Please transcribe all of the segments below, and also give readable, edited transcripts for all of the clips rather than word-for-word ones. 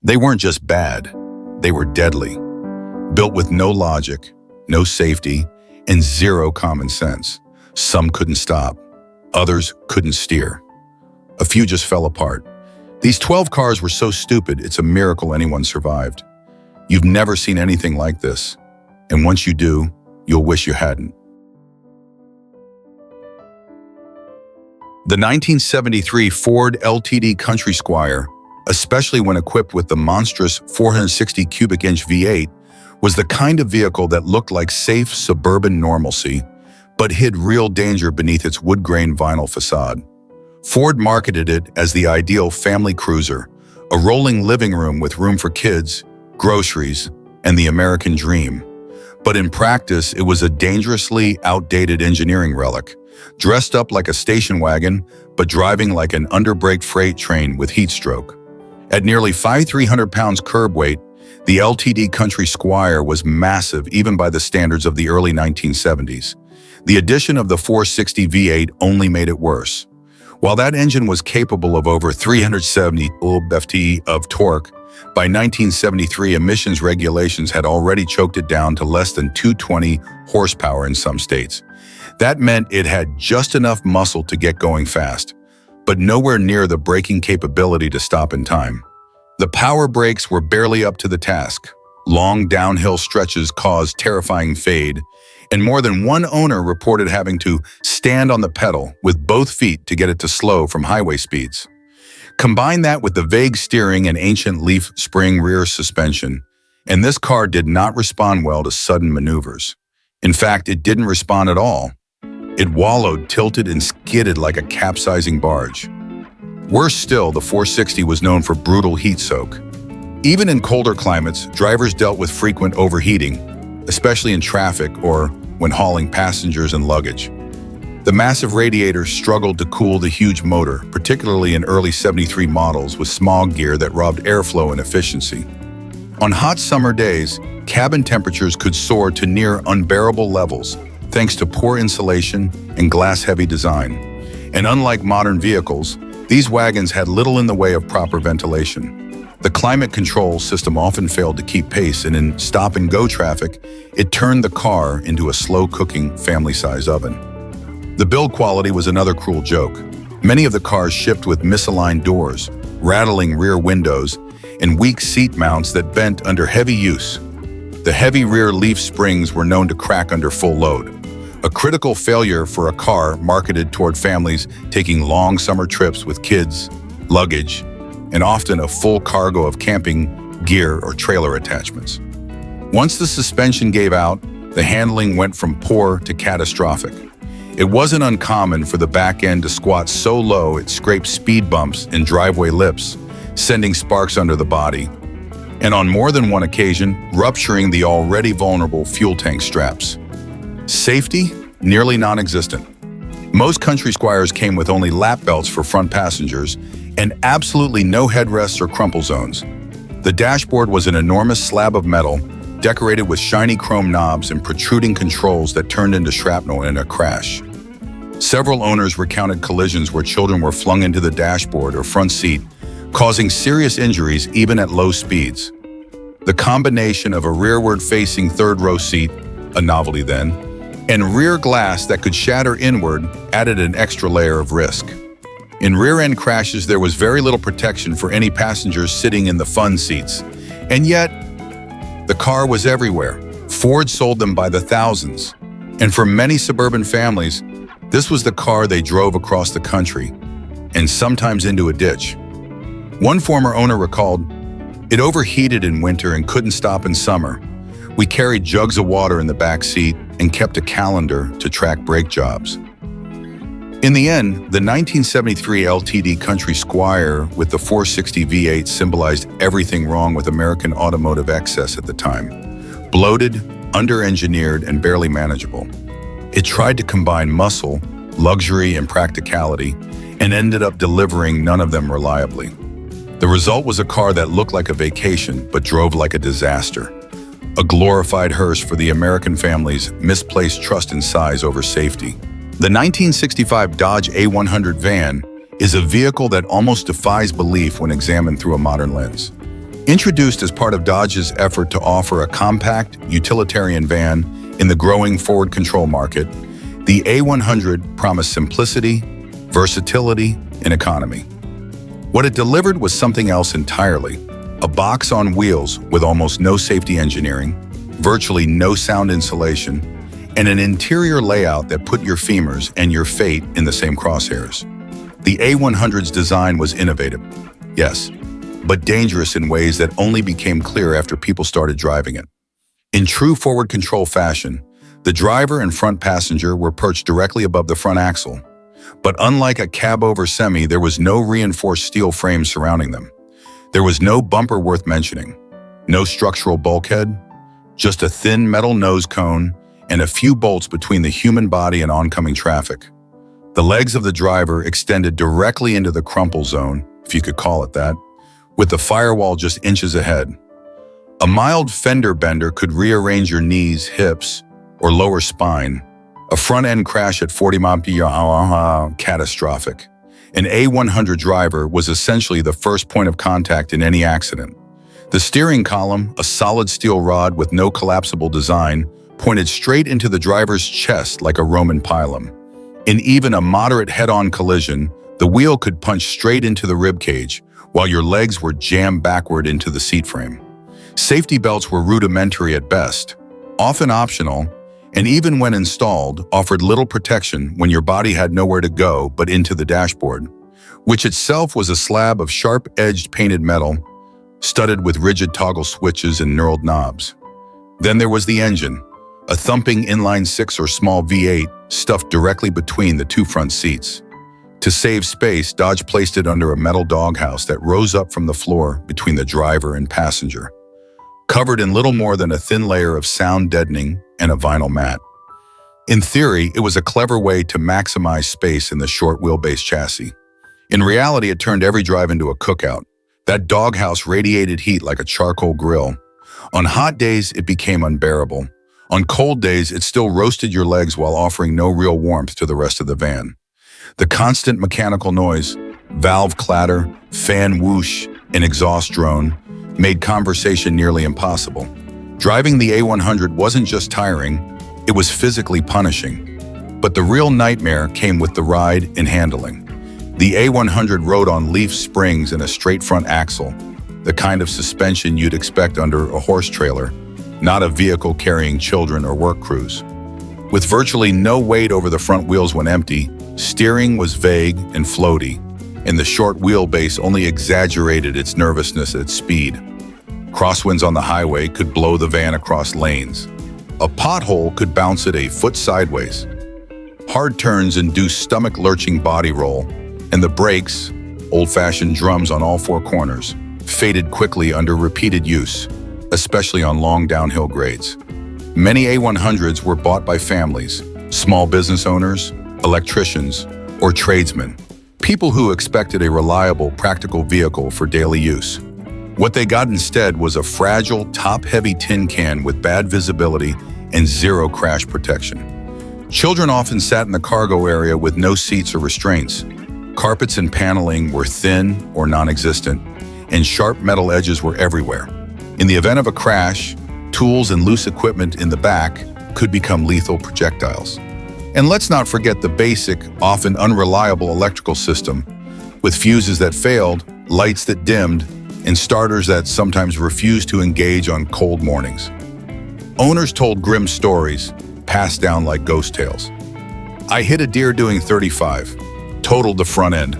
They weren't just bad, they were deadly. Built with no logic, no safety, and zero common sense. Some couldn't stop, others couldn't steer. A few just fell apart. These 12 cars were so stupid, it's a miracle anyone survived. You've never seen anything like this, and once you do, you'll wish you hadn't. The 1973 Ford LTD Country Squire, especially when equipped with the monstrous 460 cubic inch V8, was the kind of vehicle that looked like safe suburban normalcy, but hid real danger beneath its wood-grain vinyl facade. Ford marketed it as the ideal family cruiser, a rolling living room with room for kids, groceries, and the American dream. But in practice, it was a dangerously outdated engineering relic, dressed up like a station wagon, but driving like an underbraked freight train with heat stroke. At nearly 5,300 pounds curb weight, the LTD Country Squire was massive even by the standards of the early 1970s. The addition of the 460 V8 only made it worse. While that engine was capable of over 370 lb-ft of torque, by 1973 emissions regulations had already choked it down to less than 220 horsepower in some states. That meant it had just enough muscle to get going fast, but nowhere near the braking capability to stop in time. The power brakes were barely up to the task. Long downhill stretches caused terrifying fade, and more than one owner reported having to stand on the pedal with both feet to get it to slow from highway speeds. Combine that with the vague steering and ancient leaf spring rear suspension, and this car did not respond well to sudden maneuvers. In fact, it didn't respond at all. It wallowed, tilted, and skidded like a capsizing barge. Worse still, the 460 was known for brutal heat soak. Even in colder climates, drivers dealt with frequent overheating, especially in traffic or when hauling passengers and luggage. The massive radiators struggled to cool the huge motor, particularly in early 73 models with smog gear that robbed airflow and efficiency. On hot summer days, cabin temperatures could soar to near unbearable levels, thanks to poor insulation and glass-heavy design. And unlike modern vehicles, these wagons had little in the way of proper ventilation. The climate control system often failed to keep pace, and in stop-and-go traffic, it turned the car into a slow-cooking, family-size oven. The build quality was another cruel joke. Many of the cars shipped with misaligned doors, rattling rear windows, and weak seat mounts that bent under heavy use. The heavy rear leaf springs were known to crack under full load, a critical failure for a car marketed toward families taking long summer trips with kids, luggage, and often a full cargo of camping gear or trailer attachments. Once the suspension gave out, the handling went from poor to catastrophic. It wasn't uncommon for the back end to squat so low it scraped speed bumps and driveway lips, sending sparks under the body, and on more than one occasion, rupturing the already vulnerable fuel tank straps. Safety? Nearly non-existent. Most Country Squires came with only lap belts for front passengers and absolutely no headrests or crumple zones. The dashboard was an enormous slab of metal, decorated with shiny chrome knobs and protruding controls that turned into shrapnel in a crash. Several owners recounted collisions where children were flung into the dashboard or front seat, causing serious injuries even at low speeds. The combination of a rearward-facing third-row seat, a novelty then, and rear glass that could shatter inward added an extra layer of risk. In rear-end crashes, there was very little protection for any passengers sitting in the fun seats. And yet, the car was everywhere. Ford sold them by the thousands. And for many suburban families, this was the car they drove across the country, and sometimes into a ditch. One former owner recalled, "It overheated in winter and couldn't stop in summer. We carried jugs of water in the back seat and kept a calendar to track brake jobs." In the end, the 1973 LTD Country Squire with the 460 V8 symbolized everything wrong with American automotive excess at the time. Bloated, under-engineered, and barely manageable. It tried to combine muscle, luxury, and practicality, and ended up delivering none of them reliably. The result was a car that looked like a vacation but drove like a disaster. A glorified hearse for the American family's misplaced trust in size over safety. The 1965 Dodge A100 van is a vehicle that almost defies belief when examined through a modern lens. Introduced as part of Dodge's effort to offer a compact, utilitarian van in the growing forward control market, the A100 promised simplicity, versatility, and economy. What it delivered was something else entirely: a box on wheels with almost no safety engineering, virtually no sound insulation, and an interior layout that put your femurs and your fate in the same crosshairs. The A100's design was innovative, yes, but dangerous in ways that only became clear after people started driving it. In true forward control fashion, the driver and front passenger were perched directly above the front axle. But unlike a cab-over semi, there was no reinforced steel frame surrounding them. There was no bumper worth mentioning, no structural bulkhead, just a thin metal nose cone and a few bolts between the human body and oncoming traffic. The legs of the driver extended directly into the crumple zone, if you could call it that, with the firewall just inches ahead. A mild fender bender could rearrange your knees, hips, or lower spine. A front-end crash at 40 mph, catastrophic. An A100 driver was essentially the first point of contact in any accident. The steering column, a solid steel rod with no collapsible design, pointed straight into the driver's chest like a Roman pilum. In even a moderate head-on collision, the wheel could punch straight into the ribcage, while your legs were jammed backward into the seat frame. Safety belts were rudimentary at best, often optional, and even when installed, offered little protection when your body had nowhere to go but into the dashboard, which itself was a slab of sharp-edged painted metal, studded with rigid toggle switches and knurled knobs. Then there was the engine, a thumping inline-six or small V8 stuffed directly between the two front seats. To save space, Dodge placed it under a metal doghouse that rose up from the floor between the driver and passenger, covered in little more than a thin layer of sound deadening and a vinyl mat. In theory, it was a clever way to maximize space in the short wheelbase chassis. In reality, it turned every drive into a cookout. That doghouse radiated heat like a charcoal grill. On hot days, it became unbearable. On cold days, it still roasted your legs while offering no real warmth to the rest of the van. The constant mechanical noise, valve clatter, fan whoosh, and exhaust drone made conversation nearly impossible. Driving the A100 wasn't just tiring, it was physically punishing. But the real nightmare came with the ride and handling. The A100 rode on leaf springs and a straight front axle, the kind of suspension you'd expect under a horse trailer, not a vehicle carrying children or work crews. With virtually no weight over the front wheels when empty, steering was vague and floaty, and the short wheelbase only exaggerated its nervousness at speed. Crosswinds on the highway could blow the van across lanes. A pothole could bounce it a foot sideways. Hard turns induced stomach-lurching body roll, and the brakes, old-fashioned drums on all four corners, faded quickly under repeated use, especially on long downhill grades. Many A100s were bought by families, small business owners, electricians, or tradesmen, people who expected a reliable, practical vehicle for daily use. What they got instead was a fragile, top-heavy tin can with bad visibility and zero crash protection. Children often sat in the cargo area with no seats or restraints. Carpets and paneling were thin or non-existent, and sharp metal edges were everywhere. In the event of a crash, tools and loose equipment in the back could become lethal projectiles. And let's not forget the basic, often unreliable electrical system, with fuses that failed, lights that dimmed, and starters that sometimes refused to engage on cold mornings. Owners told grim stories, passed down like ghost tales. I hit a deer doing 35, totaled the front end,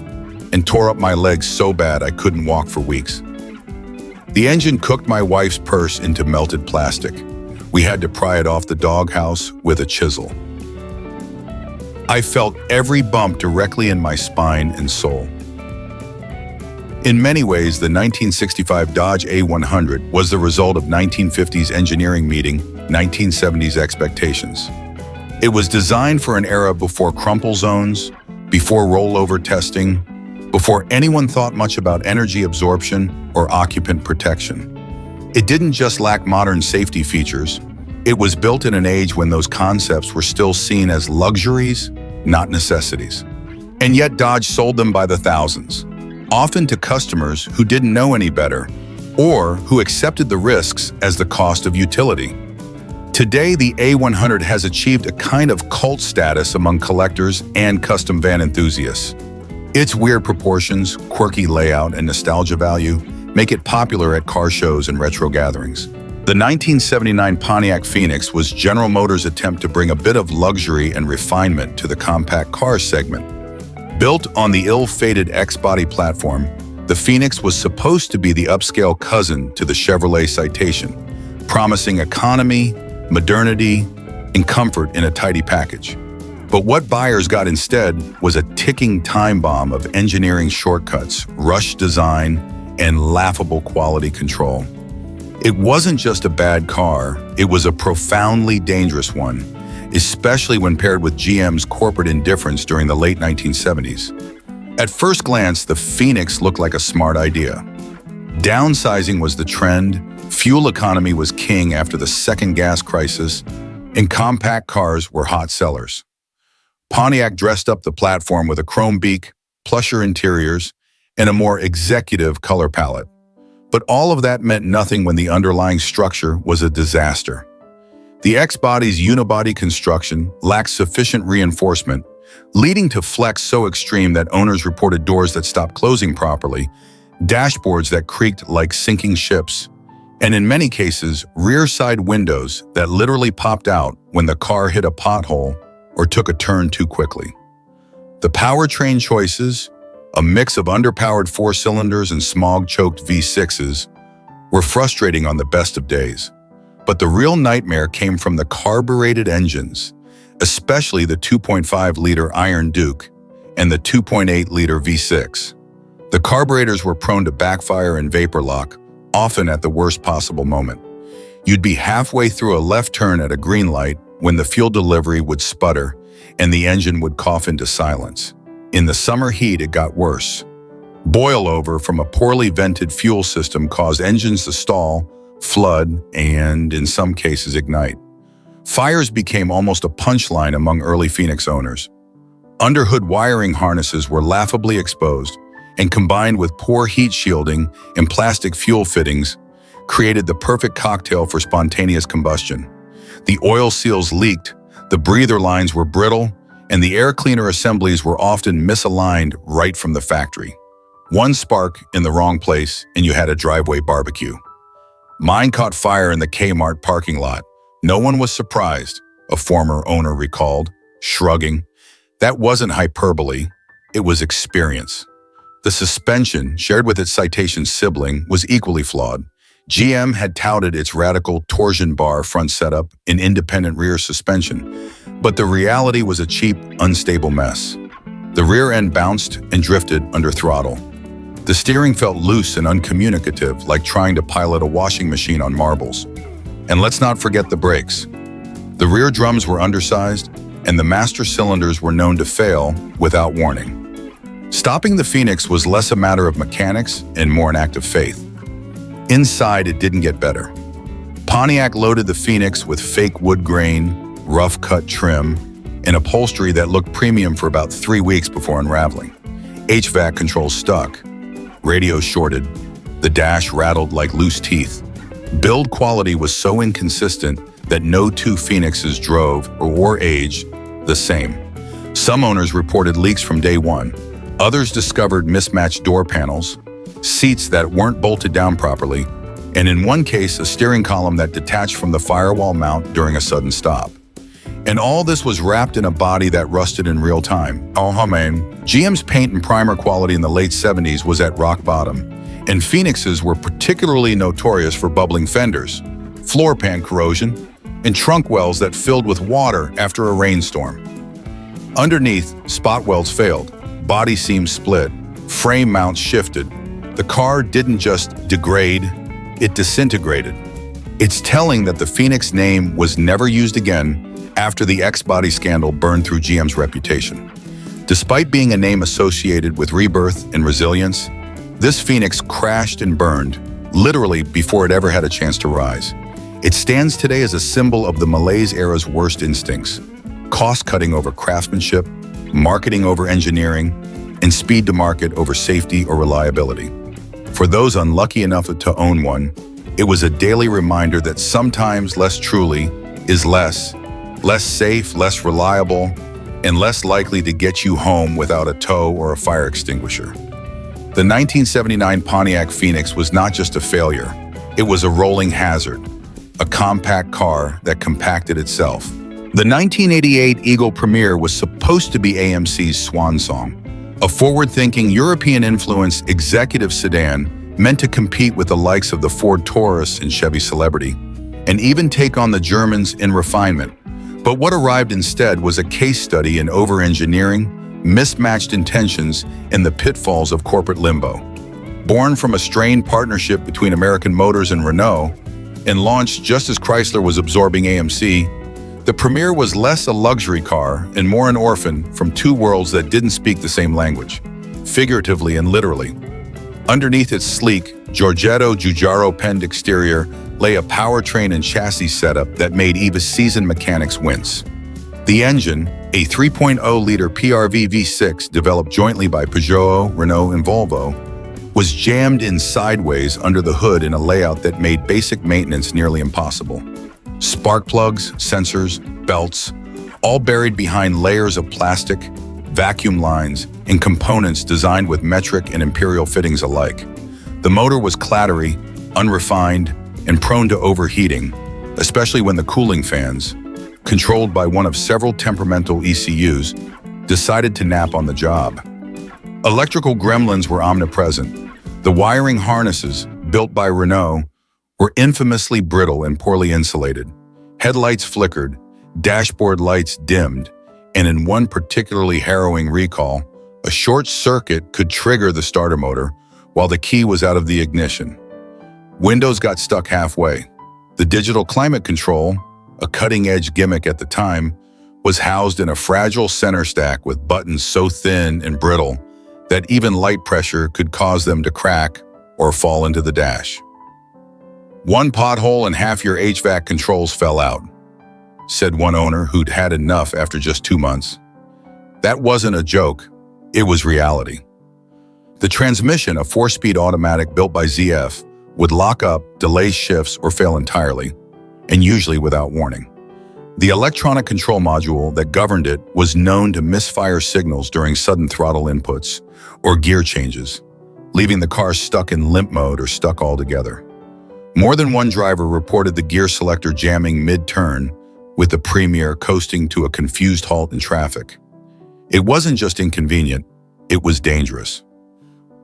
and tore up my legs so bad I couldn't walk for weeks. The engine cooked my wife's purse into melted plastic. We had to pry it off the doghouse with a chisel. I felt every bump directly in my spine and soul. In many ways, the 1965 Dodge A100 was the result of 1950s engineering meeting 1970s expectations. It was designed for an era before crumple zones, before rollover testing, before anyone thought much about energy absorption or occupant protection. It didn't just lack modern safety features, it was built in an age when those concepts were still seen as luxuries, not necessities. And yet Dodge sold them by the thousands, often to customers who didn't know any better or who accepted the risks as the cost of utility. Today, the A100 has achieved a kind of cult status among collectors and custom van enthusiasts. Its weird proportions, quirky layout, and nostalgia value make it popular at car shows and retro gatherings. The 1979 Pontiac Phoenix was General Motors' attempt to bring a bit of luxury and refinement to the compact car segment. Built on the ill-fated X-body platform, the Phoenix was supposed to be the upscale cousin to the Chevrolet Citation, promising economy, modernity, and comfort in a tidy package. But what buyers got instead was a ticking time bomb of engineering shortcuts, rushed design, and laughable quality control. It wasn't just a bad car, it was a profoundly dangerous one, especially when paired with GM's corporate indifference during the late 1970s. At first glance, the Phoenix looked like a smart idea. Downsizing was the trend, fuel economy was king after the second gas crisis, and compact cars were hot sellers. Pontiac dressed up the platform with a chrome beak, plusher interiors, and a more executive color palette. But all of that meant nothing when the underlying structure was a disaster. The X-body's unibody construction lacked sufficient reinforcement, leading to flex so extreme that owners reported doors that stopped closing properly, dashboards that creaked like sinking ships, and in many cases, rear side windows that literally popped out when the car hit a pothole or took a turn too quickly. The powertrain choices, a mix of underpowered 4-cylinders and smog-choked V6s, were frustrating on the best of days. But the real nightmare came from the carbureted engines, especially the 2.5-liter Iron Duke and the 2.8-liter V6. The carburetors were prone to backfire and vapor lock, often at the worst possible moment. You'd be halfway through a left turn at a green light when the fuel delivery would sputter and the engine would cough into silence. In the summer heat, it got worse. Boil-over from a poorly vented fuel system caused engines to stall, flood, and, in some cases, ignite. Fires became almost a punchline among early Phoenix owners. Underhood wiring harnesses were laughably exposed, and combined with poor heat shielding and plastic fuel fittings, created the perfect cocktail for spontaneous combustion. The oil seals leaked, the breather lines were brittle, and the air cleaner assemblies were often misaligned right from the factory. One spark in the wrong place, and you had a driveway barbecue. Mine caught fire in the Kmart parking lot. No one was surprised, a former owner recalled, shrugging. That wasn't hyperbole, it was experience. The suspension, shared with its Citation sibling, was equally flawed. GM had touted its radical torsion bar front setup in independent rear suspension, but the reality was a cheap, unstable mess. The rear end bounced and drifted under throttle. The steering felt loose and uncommunicative, like trying to pilot a washing machine on marbles. And let's not forget the brakes. The rear drums were undersized, and the master cylinders were known to fail without warning. Stopping the Phoenix was less a matter of mechanics and more an act of faith. Inside, it didn't get better. Pontiac loaded the Phoenix with fake wood grain, rough-cut trim, and upholstery that looked premium for about 3 weeks before unraveling. HVAC controls stuck. Radio shorted. The dash rattled like loose teeth. Build quality was so inconsistent that no two Phoenixes drove or aged the same. Some owners reported leaks from day one. Others discovered mismatched door panels, seats that weren't bolted down properly, and in one case, a steering column that detached from the firewall mount during a sudden stop. And all this was wrapped in a body that rusted in real time. Oh man. GM's paint and primer quality in the late 70s was at rock bottom, and Phoenixes were particularly notorious for bubbling fenders, floor pan corrosion, and trunk wells that filled with water after a rainstorm. Underneath, spot welds failed, body seams split, frame mounts shifted. The car didn't just degrade, it disintegrated. It's telling that the Phoenix name was never used again after the X-body scandal burned through GM's reputation. Despite being a name associated with rebirth and resilience, this Phoenix crashed and burned, literally before it ever had a chance to rise. It stands today as a symbol of the malaise era's worst instincts: cost-cutting over craftsmanship, marketing over engineering, and speed to market over safety or reliability. For those unlucky enough to own one, it was a daily reminder that sometimes less truly is less safe, less reliable, and less likely to get you home without a tow or a fire extinguisher. The 1979 Pontiac Phoenix was not just a failure, it was a rolling hazard, a compact car that compacted itself. The 1988 Eagle Premier was supposed to be AMC's swan song, a forward-thinking, European-influenced executive sedan meant to compete with the likes of the Ford Taurus and Chevy Celebrity, and even take on the Germans in refinement. But what arrived instead was a case study in over-engineering, mismatched intentions, and the pitfalls of corporate limbo. Born from a strained partnership between American Motors and Renault, and launched just as Chrysler was absorbing AMC, the Premier was less a luxury car and more an orphan from two worlds that didn't speak the same language, figuratively and literally. Underneath its sleek, Giugiaro-penned exterior lay a powertrain and chassis setup that made even seasoned mechanics wince. The engine, a 3.0-liter PRV V6 developed jointly by Peugeot, Renault, and Volvo, was jammed in sideways under the hood in a layout that made basic maintenance nearly impossible. Spark plugs, sensors, belts, all buried behind layers of plastic, vacuum lines, and components designed with metric and imperial fittings alike. The motor was clattery, unrefined, and prone to overheating, especially when the cooling fans, controlled by one of several temperamental ECUs, decided to nap on the job. Electrical gremlins were omnipresent. The wiring harnesses, built by Renault, were infamously brittle and poorly insulated. Headlights flickered, dashboard lights dimmed, and in one particularly harrowing recall, a short circuit could trigger the starter motor while the key was out of the ignition. Windows got stuck halfway. The digital climate control, a cutting-edge gimmick at the time, was housed in a fragile center stack with buttons so thin and brittle that even light pressure could cause them to crack or fall into the dash. "One pothole and half your HVAC controls fell out," said one owner who'd had enough after just 2 months. That wasn't a joke, it was reality. The transmission, a 4-speed automatic built by ZF, would lock up, delay shifts, or fail entirely, and usually without warning. The electronic control module that governed it was known to misfire signals during sudden throttle inputs or gear changes, leaving the car stuck in limp mode or stuck altogether. More than one driver reported the gear selector jamming mid-turn, with the Premier coasting to a confused halt in traffic. It wasn't just inconvenient, it was dangerous.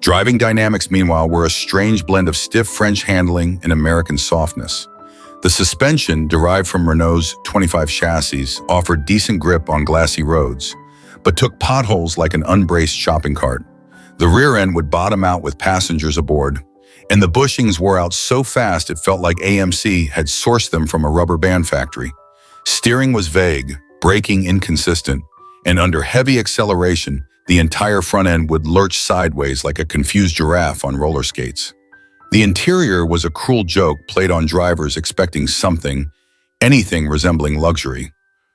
Driving dynamics, meanwhile, were a strange blend of stiff French handling and American softness. The suspension, derived from Renault's 25 chassis, offered decent grip on glassy roads, but took potholes like an unbraced shopping cart. The rear end would bottom out with passengers aboard, and the bushings wore out so fast it felt like AMC had sourced them from a rubber band factory. Steering was vague, braking inconsistent, and under heavy acceleration, the entire front end would lurch sideways like a confused giraffe on roller skates. The interior was a cruel joke played on drivers expecting anything resembling luxury.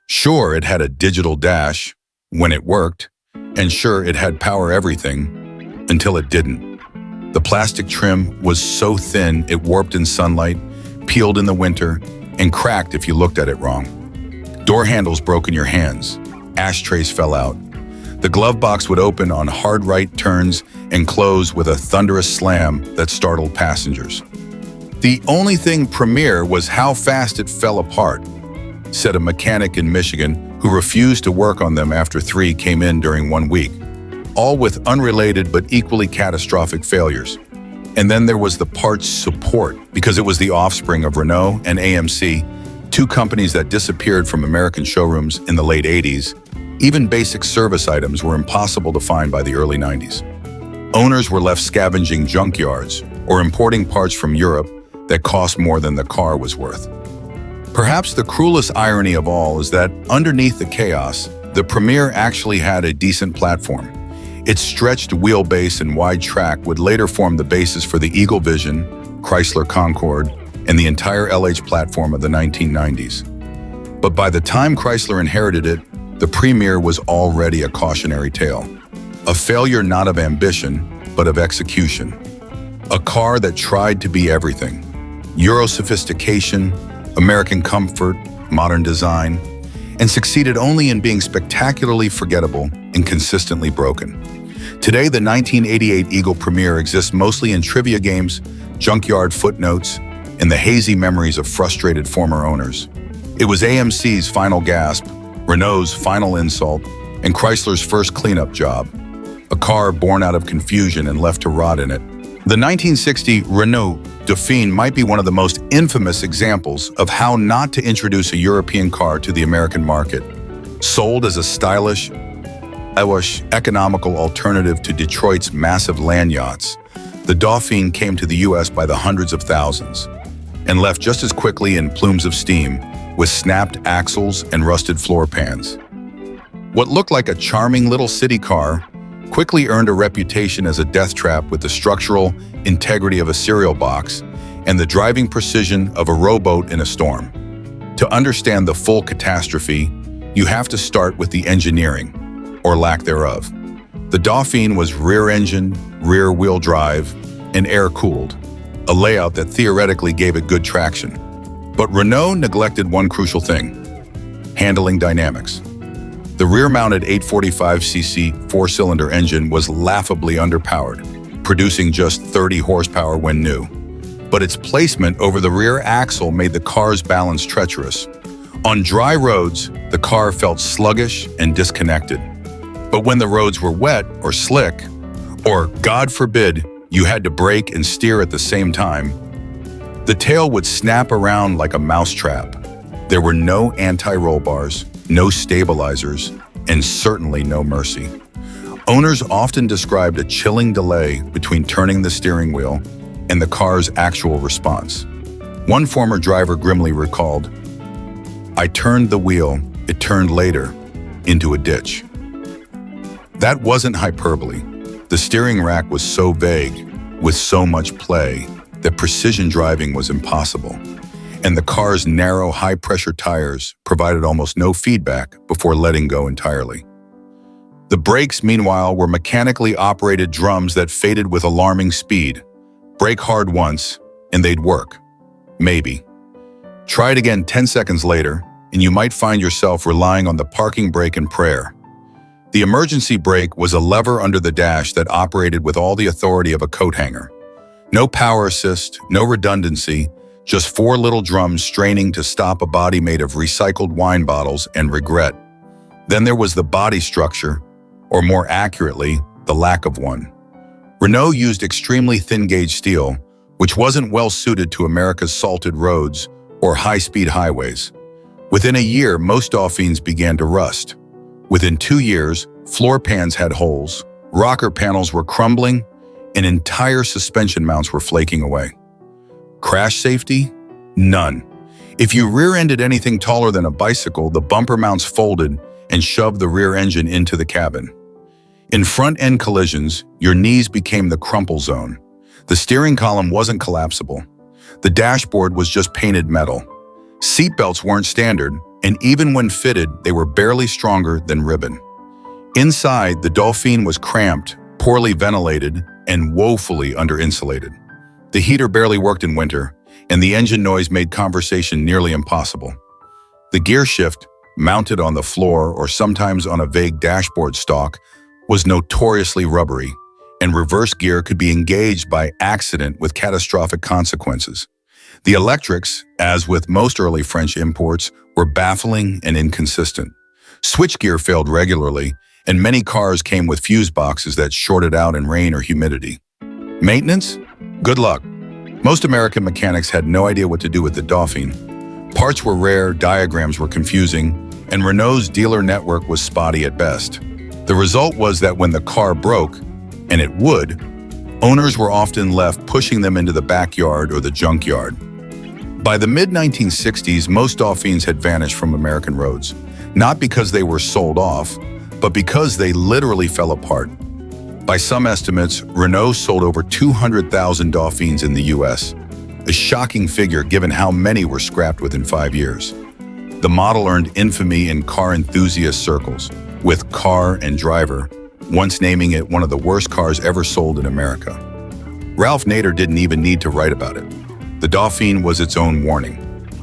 Sure, it had a digital dash, when it worked, and sure, it had power everything, until it didn't. The plastic trim was so thin it warped in sunlight, peeled in the winter, and cracked if you looked at it wrong. Door handles broke in your hands, ashtrays fell out. The glove box would open on hard right turns and close with a thunderous slam that startled passengers. "The only thing Premier was how fast it fell apart," said a mechanic in Michigan who refused to work on them after 3 came in during 1 week, all with unrelated but equally catastrophic failures. And then there was the parts support, because it was the offspring of Renault and AMC, 2 companies that disappeared from American showrooms in the late 80s. Even basic service items were impossible to find by the early 90s. Owners were left scavenging junkyards or importing parts from Europe that cost more than the car was worth. Perhaps the cruelest irony of all is that underneath the chaos, the Premier actually had a decent platform. Its stretched wheelbase and wide track would later form the basis for the Eagle Vision, Chrysler Concorde, and the entire LH platform of the 1990s. But by the time Chrysler inherited it, the Premier was already a cautionary tale. A failure not of ambition, but of execution. A car that tried to be everything. Euro sophistication, American comfort, modern design, and succeeded only in being spectacularly forgettable and consistently broken. Today, the 1988 Eagle Premier exists mostly in trivia games, junkyard footnotes, and the hazy memories of frustrated former owners. It was AMC's final gasp, Renault's final insult, and Chrysler's first cleanup job. A car born out of confusion and left to rot in it. The 1960 Renault Dauphine might be one of the most infamous examples of how not to introduce a European car to the American market. Sold as a stylish, economical alternative to Detroit's massive land yachts, the Dauphine came to the US by the hundreds of thousands and left just as quickly in plumes of steam with snapped axles and rusted floor pans. What looked like a charming little city car quickly earned a reputation as a death trap with the structural integrity of a cereal box and the driving precision of a rowboat in a storm. To understand the full catastrophe, you have to start with the engineering, or lack thereof. The Dauphine was rear-engined, rear-wheel drive, and air-cooled, a layout that theoretically gave it good traction. But Renault neglected one crucial thing: handling dynamics. The rear-mounted 845cc four-cylinder engine was laughably underpowered, producing just 30 horsepower when new. But its placement over the rear axle made the car's balance treacherous. On dry roads, the car felt sluggish and disconnected. But when the roads were wet or slick, or, God forbid, you had to brake and steer at the same time, the tail would snap around like a mousetrap. There were no anti-roll bars, no stabilizers, and certainly no mercy. Owners often described a chilling delay between turning the steering wheel and the car's actual response. One former driver grimly recalled, "I turned the wheel, it turned later, into a ditch." That wasn't hyperbole. The steering rack was so vague, with so much play, that precision driving was impossible. And the car's narrow, high-pressure tires provided almost no feedback before letting go entirely. The brakes, meanwhile, were mechanically operated drums that faded with alarming speed. Brake hard once, and they'd work. Maybe. Try it again 10 seconds later, and you might find yourself relying on the parking brake and prayer. The emergency brake was a lever under the dash that operated with all the authority of a coat hanger. No power assist, no redundancy, just four little drums straining to stop a body made of recycled wine bottles and regret. Then there was the body structure, or more accurately, the lack of one. Renault used extremely thin-gauge steel, which wasn't well suited to America's salted roads or high-speed highways. Within a year, most Dauphines began to rust. Within 2 years, floor pans had holes, rocker panels were crumbling, and entire suspension mounts were flaking away. Crash safety? None. If you rear-ended anything taller than a bicycle, the bumper mounts folded and shoved the rear engine into the cabin. In front-end collisions, your knees became the crumple zone. The steering column wasn't collapsible. The dashboard was just painted metal. Seatbelts weren't standard, and even when fitted, they were barely stronger than ribbon. Inside, the Dauphine was cramped, poorly ventilated, and woefully under-insulated. The heater barely worked in winter, and the engine noise made conversation nearly impossible. The gear shift, mounted on the floor or sometimes on a vague dashboard stalk, was notoriously rubbery, and reverse gear could be engaged by accident with catastrophic consequences. The electrics, as with most early French imports, were baffling and inconsistent. Switchgear failed regularly, and many cars came with fuse boxes that shorted out in rain or humidity. Maintenance? Good luck. Most American mechanics had no idea what to do with the Dauphine. Parts were rare, diagrams were confusing, and Renault's dealer network was spotty at best. The result was that when the car broke, and it would, owners were often left pushing them into the backyard or the junkyard. By the mid-1960s, most Dauphines had vanished from American roads, not because they were sold off, but because they literally fell apart. By some estimates, Renault sold over 200,000 Dauphines in the US, a shocking figure given how many were scrapped within 5 years. The model earned infamy in car enthusiast circles, with Car and Driver once naming it one of the worst cars ever sold in America. Ralph Nader didn't even need to write about it. The Dauphine was its own warning.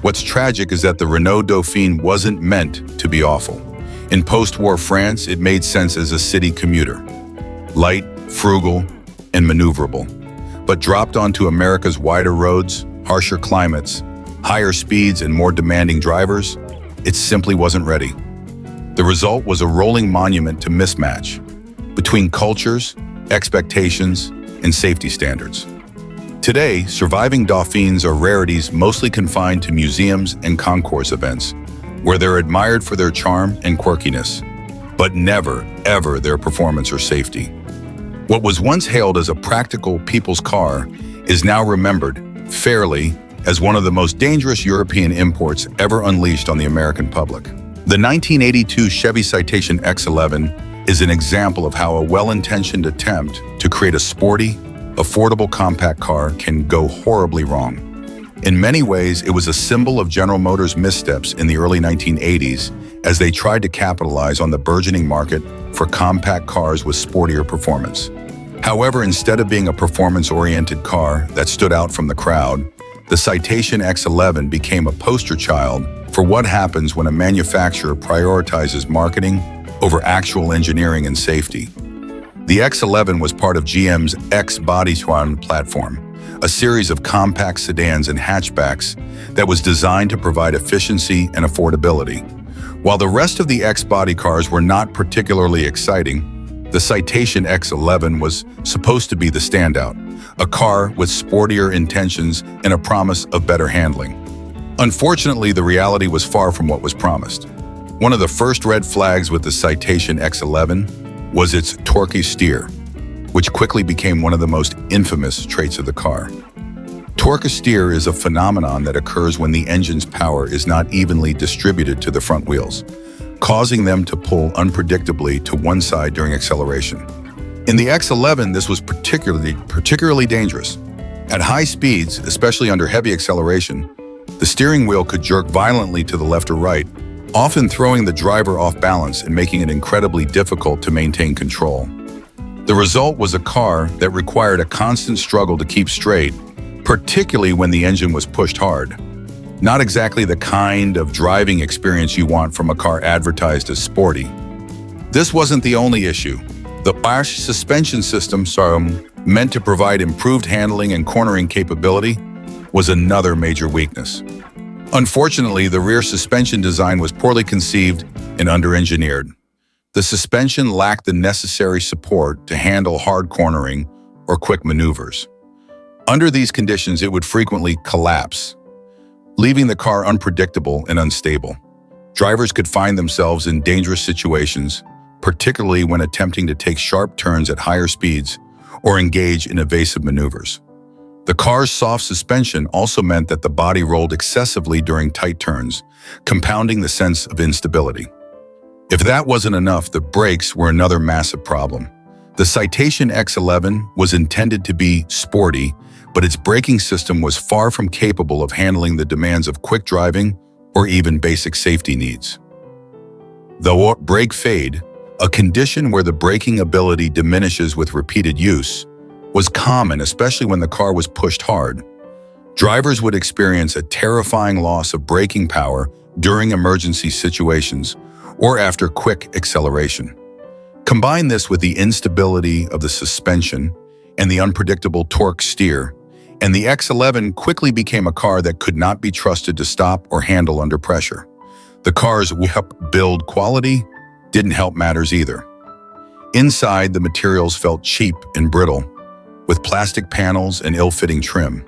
What's tragic is that the Renault Dauphine wasn't meant to be awful. In post-war France, it made sense as a city commuter. Light, frugal, and maneuverable. But dropped onto America's wider roads, harsher climates, higher speeds, and more demanding drivers, it simply wasn't ready. The result was a rolling monument to mismatch between cultures, expectations, and safety standards. Today, surviving Dauphines are rarities mostly confined to museums and concourse events, where they're admired for their charm and quirkiness, but never, ever their performance or safety. What was once hailed as a practical people's car is now remembered, fairly, as one of the most dangerous European imports ever unleashed on the American public. The 1982 Chevy Citation X11 is an example of how a well-intentioned attempt to create a sporty, affordable compact car can go horribly wrong. In many ways, it was a symbol of General Motors' missteps in the early 1980s as they tried to capitalize on the burgeoning market for compact cars with sportier performance. However, instead of being a performance-oriented car that stood out from the crowd, the Citation X11 became a poster child for what happens when a manufacturer prioritizes marketing over actual engineering and safety. The X11 was part of GM's X-Bodytron platform, a series of compact sedans and hatchbacks that was designed to provide efficiency and affordability. While the rest of the X-Body cars were not particularly exciting, the Citation X11 was supposed to be the standout, a car with sportier intentions and a promise of better handling. Unfortunately, the reality was far from what was promised. One of the first red flags with the Citation X11 was its torquey steer, which quickly became one of the most infamous traits of the car. Torque steer is a phenomenon that occurs when the engine's power is not evenly distributed to the front wheels, causing them to pull unpredictably to one side during acceleration. In the X11, this was particularly dangerous. At high speeds, especially under heavy acceleration, the steering wheel could jerk violently to the left or right, often throwing the driver off balance and making it incredibly difficult to maintain control. The result was a car that required a constant struggle to keep straight, particularly when the engine was pushed hard. Not exactly the kind of driving experience you want from a car advertised as sporty. This wasn't the only issue. The lash suspension system, meant to provide improved handling and cornering capability, was another major weakness. Unfortunately, the rear suspension design was poorly conceived and under-engineered. The suspension lacked the necessary support to handle hard cornering or quick maneuvers. Under these conditions, it would frequently collapse, leaving the car unpredictable and unstable. Drivers could find themselves in dangerous situations, particularly when attempting to take sharp turns at higher speeds or engage in evasive maneuvers. The car's soft suspension also meant that the body rolled excessively during tight turns, compounding the sense of instability. If that wasn't enough, the brakes were another massive problem. The Citation X11 was intended to be sporty, but its braking system was far from capable of handling the demands of quick driving or even basic safety needs. The brake fade, a condition where the braking ability diminishes with repeated use, was common, especially when the car was pushed hard. Drivers would experience a terrifying loss of braking power during emergency situations or after quick acceleration. Combine this with the instability of the suspension and the unpredictable torque steer, and the X11 quickly became a car that could not be trusted to stop or handle under pressure. The car's build quality didn't help matters either. Inside, the materials felt cheap and brittle, with plastic panels and ill-fitting trim.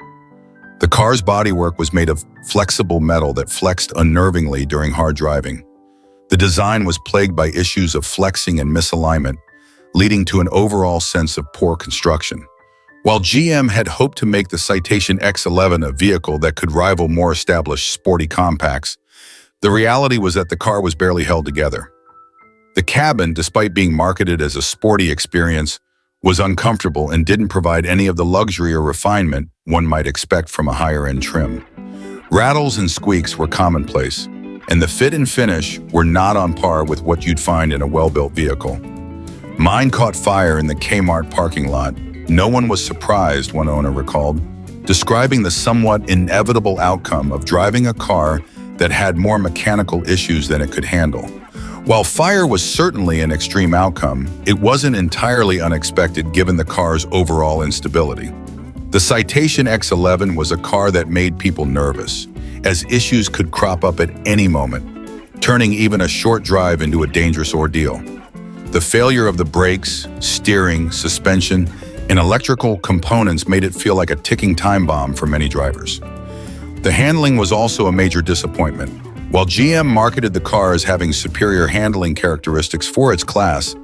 The car's bodywork was made of flexible metal that flexed unnervingly during hard driving. The design was plagued by issues of flexing and misalignment, leading to an overall sense of poor construction. While GM had hoped to make the Citation X11 a vehicle that could rival more established sporty compacts, the reality was that the car was barely held together. The cabin, despite being marketed as a sporty experience, was uncomfortable and didn't provide any of the luxury or refinement one might expect from a higher-end trim. Rattles and squeaks were commonplace, and the fit and finish were not on par with what you'd find in a well-built vehicle. Mine caught fire in the Kmart parking lot, No one was surprised, one owner recalled, describing the somewhat inevitable outcome of driving a car that had more mechanical issues than it could handle. While fire was certainly an extreme outcome, it wasn't entirely unexpected given the car's overall instability. The Citation X11 was a car that made people nervous, as issues could crop up at any moment, turning even a short drive into a dangerous ordeal. The failure of the brakes, steering, suspension, and electrical components made it feel like a ticking time bomb for many drivers. The handling was also a major disappointment. While GM marketed the car as having superior handling characteristics for its class,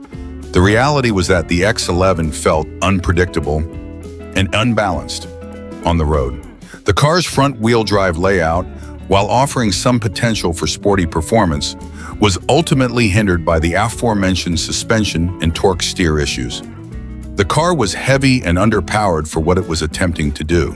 the reality was that the X11 felt unpredictable and unbalanced on the road. The car's front-wheel drive layout, while offering some potential for sporty performance, was ultimately hindered by the aforementioned suspension and torque steer issues. The car was heavy and underpowered for what it was attempting to do.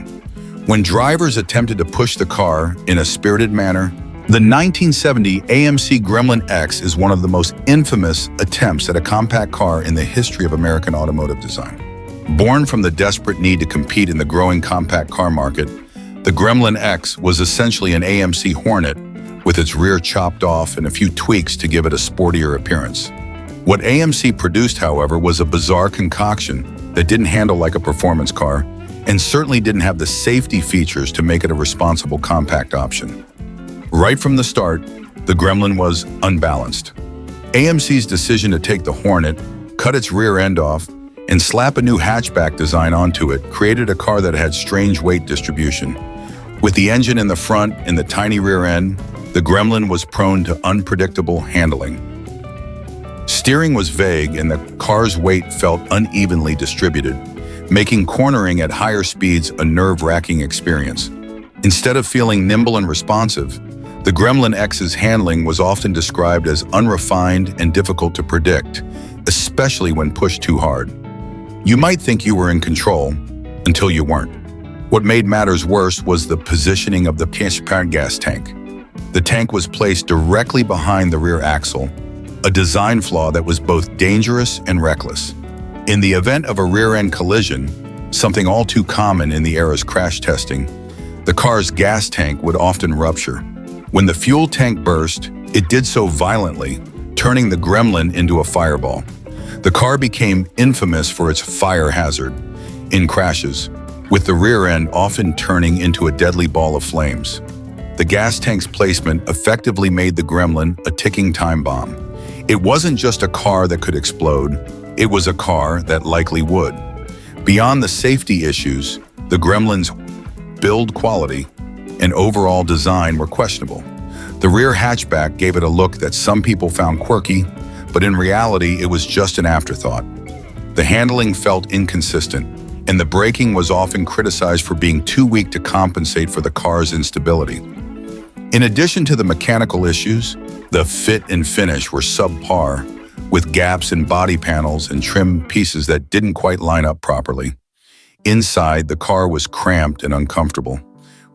When drivers attempted to push the car in a spirited manner, the 1970 AMC Gremlin X is one of the most infamous attempts at a compact car in the history of American automotive design. Born from the desperate need to compete in the growing compact car market, the Gremlin X was essentially an AMC Hornet with its rear chopped off and a few tweaks to give it a sportier appearance. What AMC produced, however, was a bizarre concoction that didn't handle like a performance car and certainly didn't have the safety features to make it a responsible compact option. Right from the start, the Gremlin was unbalanced. AMC's decision to take the Hornet, cut its rear end off, and slap a new hatchback design onto it created a car that had strange weight distribution. With the engine in the front and the tiny rear end, the Gremlin was prone to unpredictable handling. Steering was vague and the car's weight felt unevenly distributed, making cornering at higher speeds a nerve-wracking experience. Instead of feeling nimble and responsive, the Gremlin X's handling was often described as unrefined and difficult to predict, especially when pushed too hard. You might think you were in control until you weren't. What made matters worse was the positioning of the gas tank. The tank was placed directly behind the rear axle, a design flaw that was both dangerous and reckless. In the event of a rear-end collision, something all too common in the era's crash testing, the car's gas tank would often rupture. When the fuel tank burst, it did so violently, turning the Gremlin into a fireball. The car became infamous for its fire hazard in crashes, with the rear end often turning into a deadly ball of flames. The gas tank's placement effectively made the Gremlin a ticking time bomb. It wasn't just a car that could explode, it was a car that likely would. Beyond the safety issues, the Gremlin's build quality and overall design were questionable. The rear hatchback gave it a look that some people found quirky, but in reality, it was just an afterthought. The handling felt inconsistent, and the braking was often criticized for being too weak to compensate for the car's instability. In addition to the mechanical issues, the fit and finish were subpar, with gaps in body panels and trim pieces that didn't quite line up properly. Inside, the car was cramped and uncomfortable,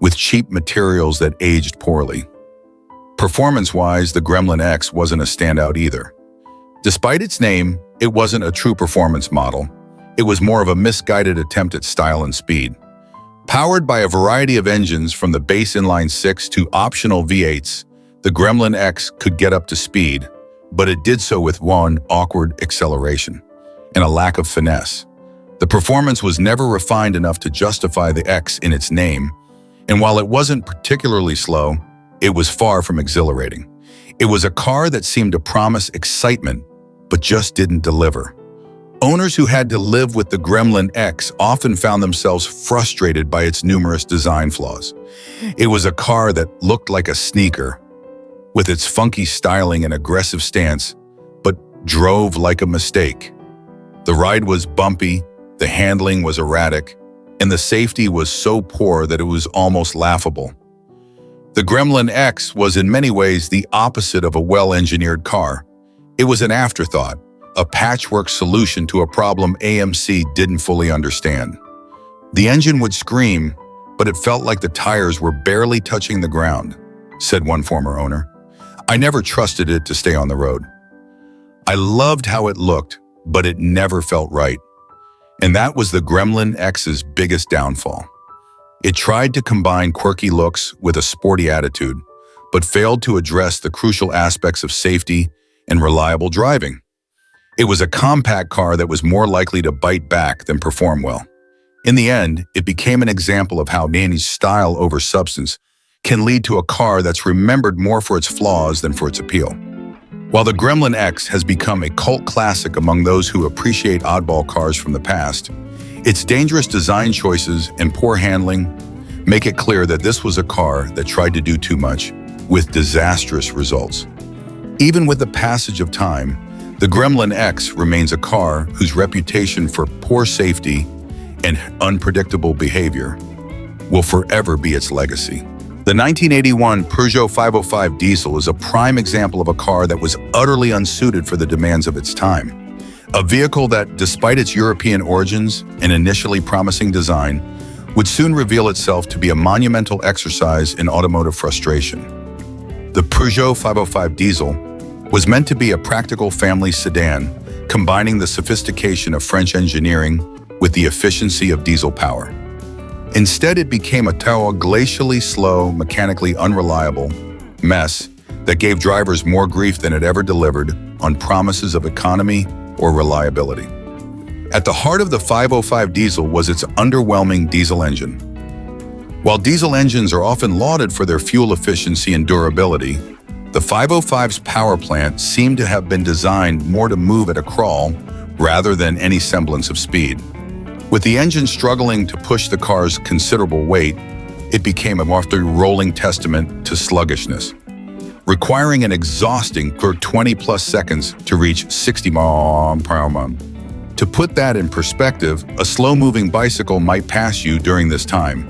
with cheap materials that aged poorly. Performance-wise, the Gremlin X wasn't a standout either. Despite its name, it wasn't a true performance model. It was more of a misguided attempt at style and speed. Powered by a variety of engines from the base inline-six to optional V8s, the Gremlin X could get up to speed, but it did so with one awkward acceleration and a lack of finesse. The performance was never refined enough to justify the X in its name, and while it wasn't particularly slow, it was far from exhilarating. It was a car that seemed to promise excitement, but just didn't deliver. Owners who had to live with the Gremlin X often found themselves frustrated by its numerous design flaws. It was a car that looked like a sneaker, with its funky styling and aggressive stance, but drove like a mistake. The ride was bumpy, the handling was erratic, and the safety was so poor that it was almost laughable. The Gremlin X was in many ways the opposite of a well-engineered car. It was an afterthought, a patchwork solution to a problem AMC didn't fully understand. The engine would scream, but it felt like the tires were barely touching the ground, said one former owner. I never trusted it to stay on the road. I loved how it looked, but it never felt right. And that was the Gremlin X's biggest downfall. It tried to combine quirky looks with a sporty attitude, but failed to address the crucial aspects of safety and reliable driving. It was a compact car that was more likely to bite back than perform well. In the end, it became an example of how managed style over substance can lead to a car that's remembered more for its flaws than for its appeal. While the Gremlin X has become a cult classic among those who appreciate oddball cars from the past, its dangerous design choices and poor handling make it clear that this was a car that tried to do too much, with disastrous results. Even with the passage of time, the Gremlin X remains a car whose reputation for poor safety and unpredictable behavior will forever be its legacy. The 1981 Peugeot 505 diesel is a prime example of a car that was utterly unsuited for the demands of its time. A vehicle that, despite its European origins and initially promising design, would soon reveal itself to be a monumental exercise in automotive frustration. The Peugeot 505 diesel was meant to be a practical family sedan, combining the sophistication of French engineering with the efficiency of diesel power. Instead, it became a glacially slow, mechanically unreliable mess that gave drivers more grief than it ever delivered on promises of economy or reliability. At the heart of the 505 diesel was its underwhelming diesel engine. While diesel engines are often lauded for their fuel efficiency and durability, the 505's power plant seemed to have been designed more to move at a crawl rather than any semblance of speed. With the engine struggling to push the car's considerable weight, it became a rolling testament to sluggishness, requiring an exhausting 20-plus seconds to reach 60 miles per hour. To put that in perspective, a slow-moving bicycle might pass you during this time,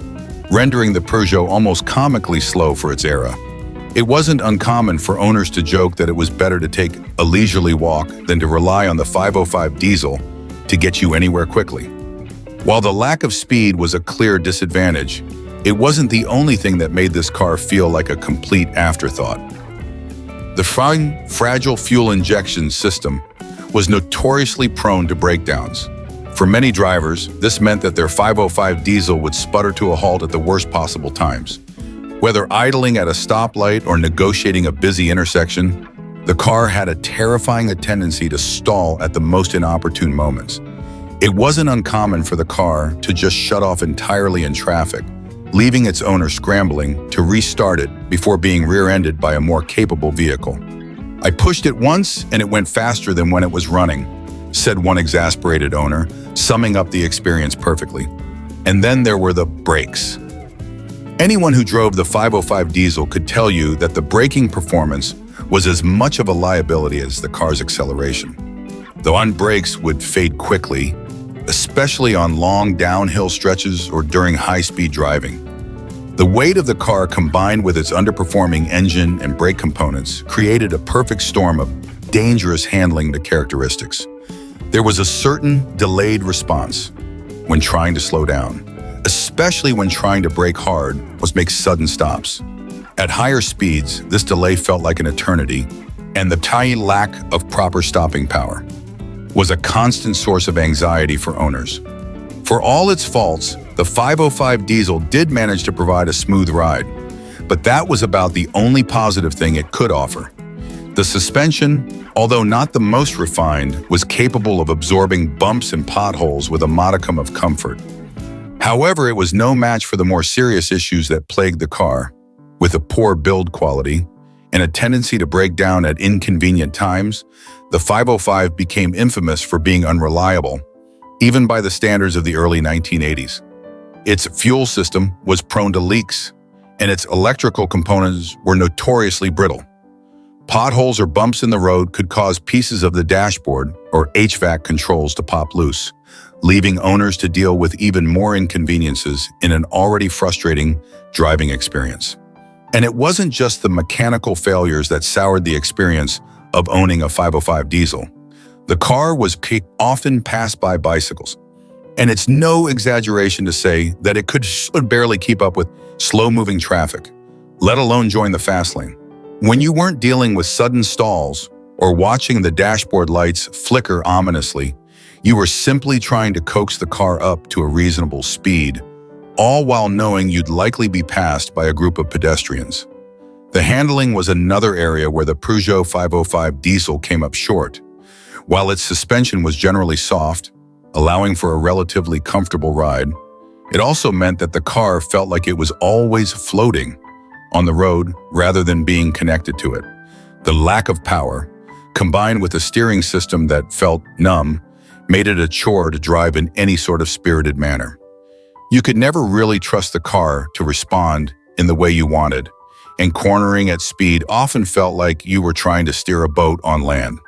rendering the Peugeot almost comically slow for its era. It wasn't uncommon for owners to joke that it was better to take a leisurely walk than to rely on the 505 diesel to get you anywhere quickly. While the lack of speed was a clear disadvantage, it wasn't the only thing that made this car feel like a complete afterthought. The fragile fuel injection system was notoriously prone to breakdowns. For many drivers, this meant that their 505 diesel would sputter to a halt at the worst possible times. Whether idling at a stoplight or negotiating a busy intersection, the car had a terrifying tendency to stall at the most inopportune moments. It wasn't uncommon for the car to just shut off entirely in traffic, leaving its owner scrambling to restart it before being rear-ended by a more capable vehicle. "I pushed it once and it went faster than when it was running," said one exasperated owner, summing up the experience perfectly. And then there were the brakes. Anyone who drove the 505 diesel could tell you that the braking performance was as much of a liability as the car's acceleration. The on brakes would fade quickly, especially on long downhill stretches or during high-speed driving. The weight of the car combined with its underperforming engine and brake components created a perfect storm of dangerous handling characteristics. There was a certain delayed response when trying to slow down, especially when trying to brake hard or make sudden stops. At higher speeds, this delay felt like an eternity, and the tiny lack of proper stopping power was a constant source of anxiety for owners. For all its faults, the 505 diesel did manage to provide a smooth ride, but that was about the only positive thing it could offer. The suspension, although not the most refined, was capable of absorbing bumps and potholes with a modicum of comfort. However, it was no match for the more serious issues that plagued the car, with a poor build quality and a tendency to break down at inconvenient times. The 505 became infamous for being unreliable, even by the standards of the early 1980s. Its fuel system was prone to leaks, and its electrical components were notoriously brittle. Potholes or bumps in the road could cause pieces of the dashboard or HVAC controls to pop loose, leaving owners to deal with even more inconveniences in an already frustrating driving experience. And it wasn't just the mechanical failures that soured the experience of owning a 505 diesel. The car was often passed by bicycles, and it's no exaggeration to say that it could barely keep up with slow-moving traffic, let alone join the fast lane. When you weren't dealing with sudden stalls or watching the dashboard lights flicker ominously, You were simply trying to coax the car up to a reasonable speed, all while knowing you'd likely be passed by a group of pedestrians. The handling was another area where the Peugeot 505 diesel came up short. While its suspension was generally soft, allowing for a relatively comfortable ride, it also meant that the car felt like it was always floating on the road rather than being connected to it. The lack of power, combined with a steering system that felt numb, made it a chore to drive in any sort of spirited manner. You could never really trust the car to respond in the way you wanted, and cornering at speed often felt like you were trying to steer a boat on land.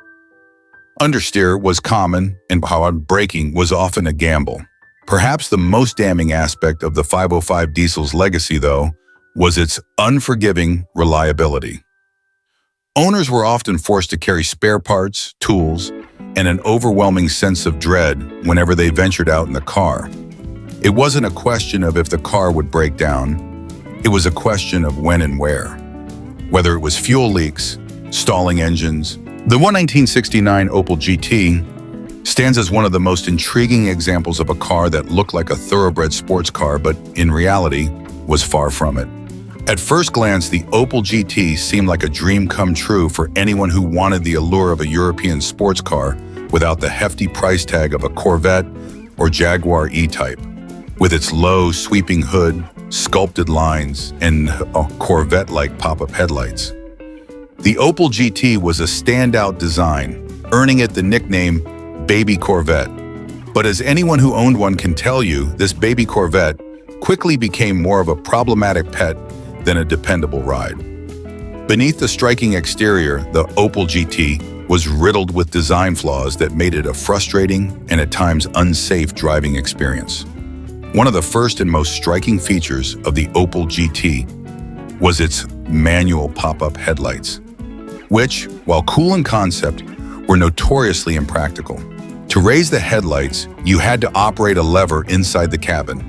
Understeer was common, and braking was often a gamble. Perhaps the most damning aspect of the 505 diesel's legacy, though, was its unforgiving reliability. Owners were often forced to carry spare parts, tools, and an overwhelming sense of dread whenever they ventured out in the car. It wasn't a question of if the car would break down. It was a question of when and where. Whether it was fuel leaks, stalling engines. The 1969 Opel GT stands as one of the most intriguing examples of a car that looked like a thoroughbred sports car, but in reality was far from it. At first glance, the Opel GT seemed like a dream come true for anyone who wanted the allure of a European sports car without the hefty price tag of a Corvette or Jaguar E-Type. With its low, sweeping hood, sculpted lines, and Corvette-like pop-up headlights. The Opel GT was a standout design, earning it the nickname Baby Corvette. But as anyone who owned one can tell you, this baby Corvette quickly became more of a problematic pet than a dependable ride. Beneath the striking exterior, the Opel GT was riddled with design flaws that made it a frustrating and at times unsafe driving experience. One of the first and most striking features of the Opel GT was its manual pop-up headlights, which, while cool in concept, were notoriously impractical. To raise the headlights, you had to operate a lever inside the cabin,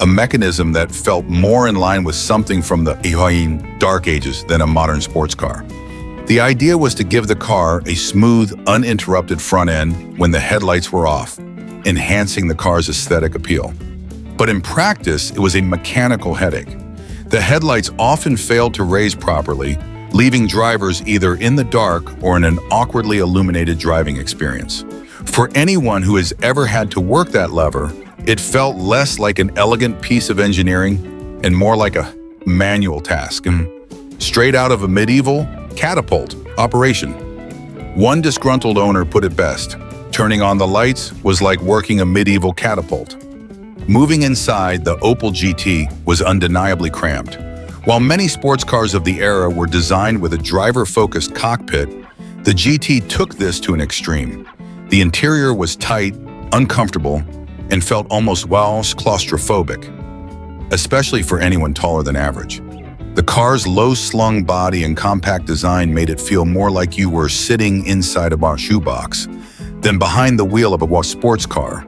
a mechanism that felt more in line with something from the Dark Ages than a modern sports car. The idea was to give the car a smooth, uninterrupted front end when the headlights were off, enhancing the car's aesthetic appeal. But in practice, it was a mechanical headache. The headlights often failed to raise properly, leaving drivers either in the dark or in an awkwardly illuminated driving experience. For anyone who has ever had to work that lever, it felt less like an elegant piece of engineering and more like a manual task, straight out of a medieval catapult operation. One disgruntled owner put it best: turning on the lights was like working a medieval catapult. Moving inside, the Opel GT was undeniably cramped. While many sports cars of the era were designed with a driver-focused cockpit, the GT took this to an extreme. The interior was tight, uncomfortable, and felt almost claustrophobic, especially for anyone taller than average. The car's low-slung body and compact design made it feel more like you were sitting inside a shoebox than behind the wheel of a sports car.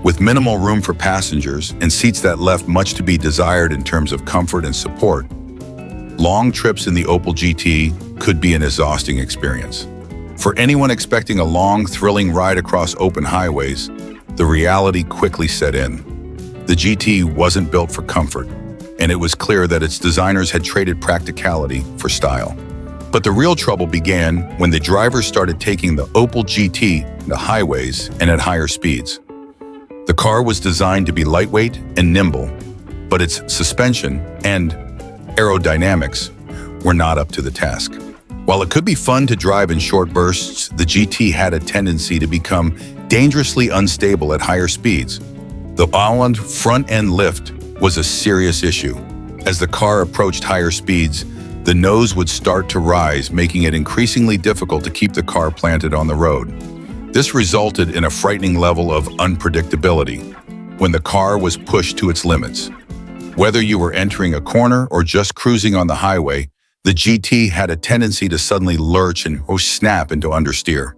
With minimal room for passengers and seats that left much to be desired in terms of comfort and support, long trips in the Opel GT could be an exhausting experience. For anyone expecting a long, thrilling ride across open highways, the reality quickly set in. The GT wasn't built for comfort, and it was clear that its designers had traded practicality for style. But the real trouble began when the drivers started taking the Opel GT to highways and at higher speeds. The car was designed to be lightweight and nimble, but its suspension and aerodynamics were not up to the task. While it could be fun to drive in short bursts, the GT had a tendency to become dangerously unstable at higher speeds. The island front-end lift was a serious issue. As the car approached higher speeds, the nose would start to rise, making it increasingly difficult to keep the car planted on the road. This resulted in a frightening level of unpredictability when the car was pushed to its limits. Whether you were entering a corner or just cruising on the highway, the GT had a tendency to suddenly lurch and snap into understeer,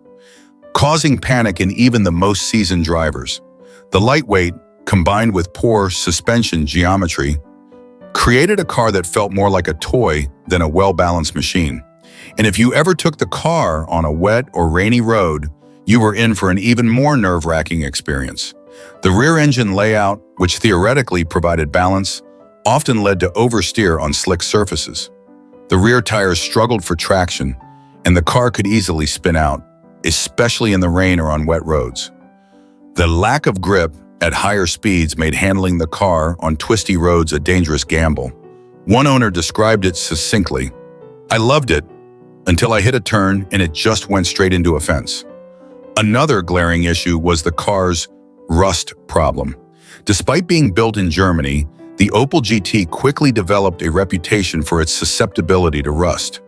causing panic in even the most seasoned drivers. The lightweight, combined with poor suspension geometry, created a car that felt more like a toy than a well-balanced machine. And if you ever took the car on a wet or rainy road, you were in for an even more nerve-wracking experience. The rear engine layout, which theoretically provided balance, often led to oversteer on slick surfaces. The rear tires struggled for traction, and the car could easily spin out, especially in the rain or on wet roads. The lack of grip at higher speeds made handling the car on twisty roads a dangerous gamble. One owner described it succinctly: "I loved it until I hit a turn and it just went straight into a fence." Another glaring issue was the car's rust problem. Despite being built in Germany, the Opel GT quickly developed a reputation for its susceptibility to rust.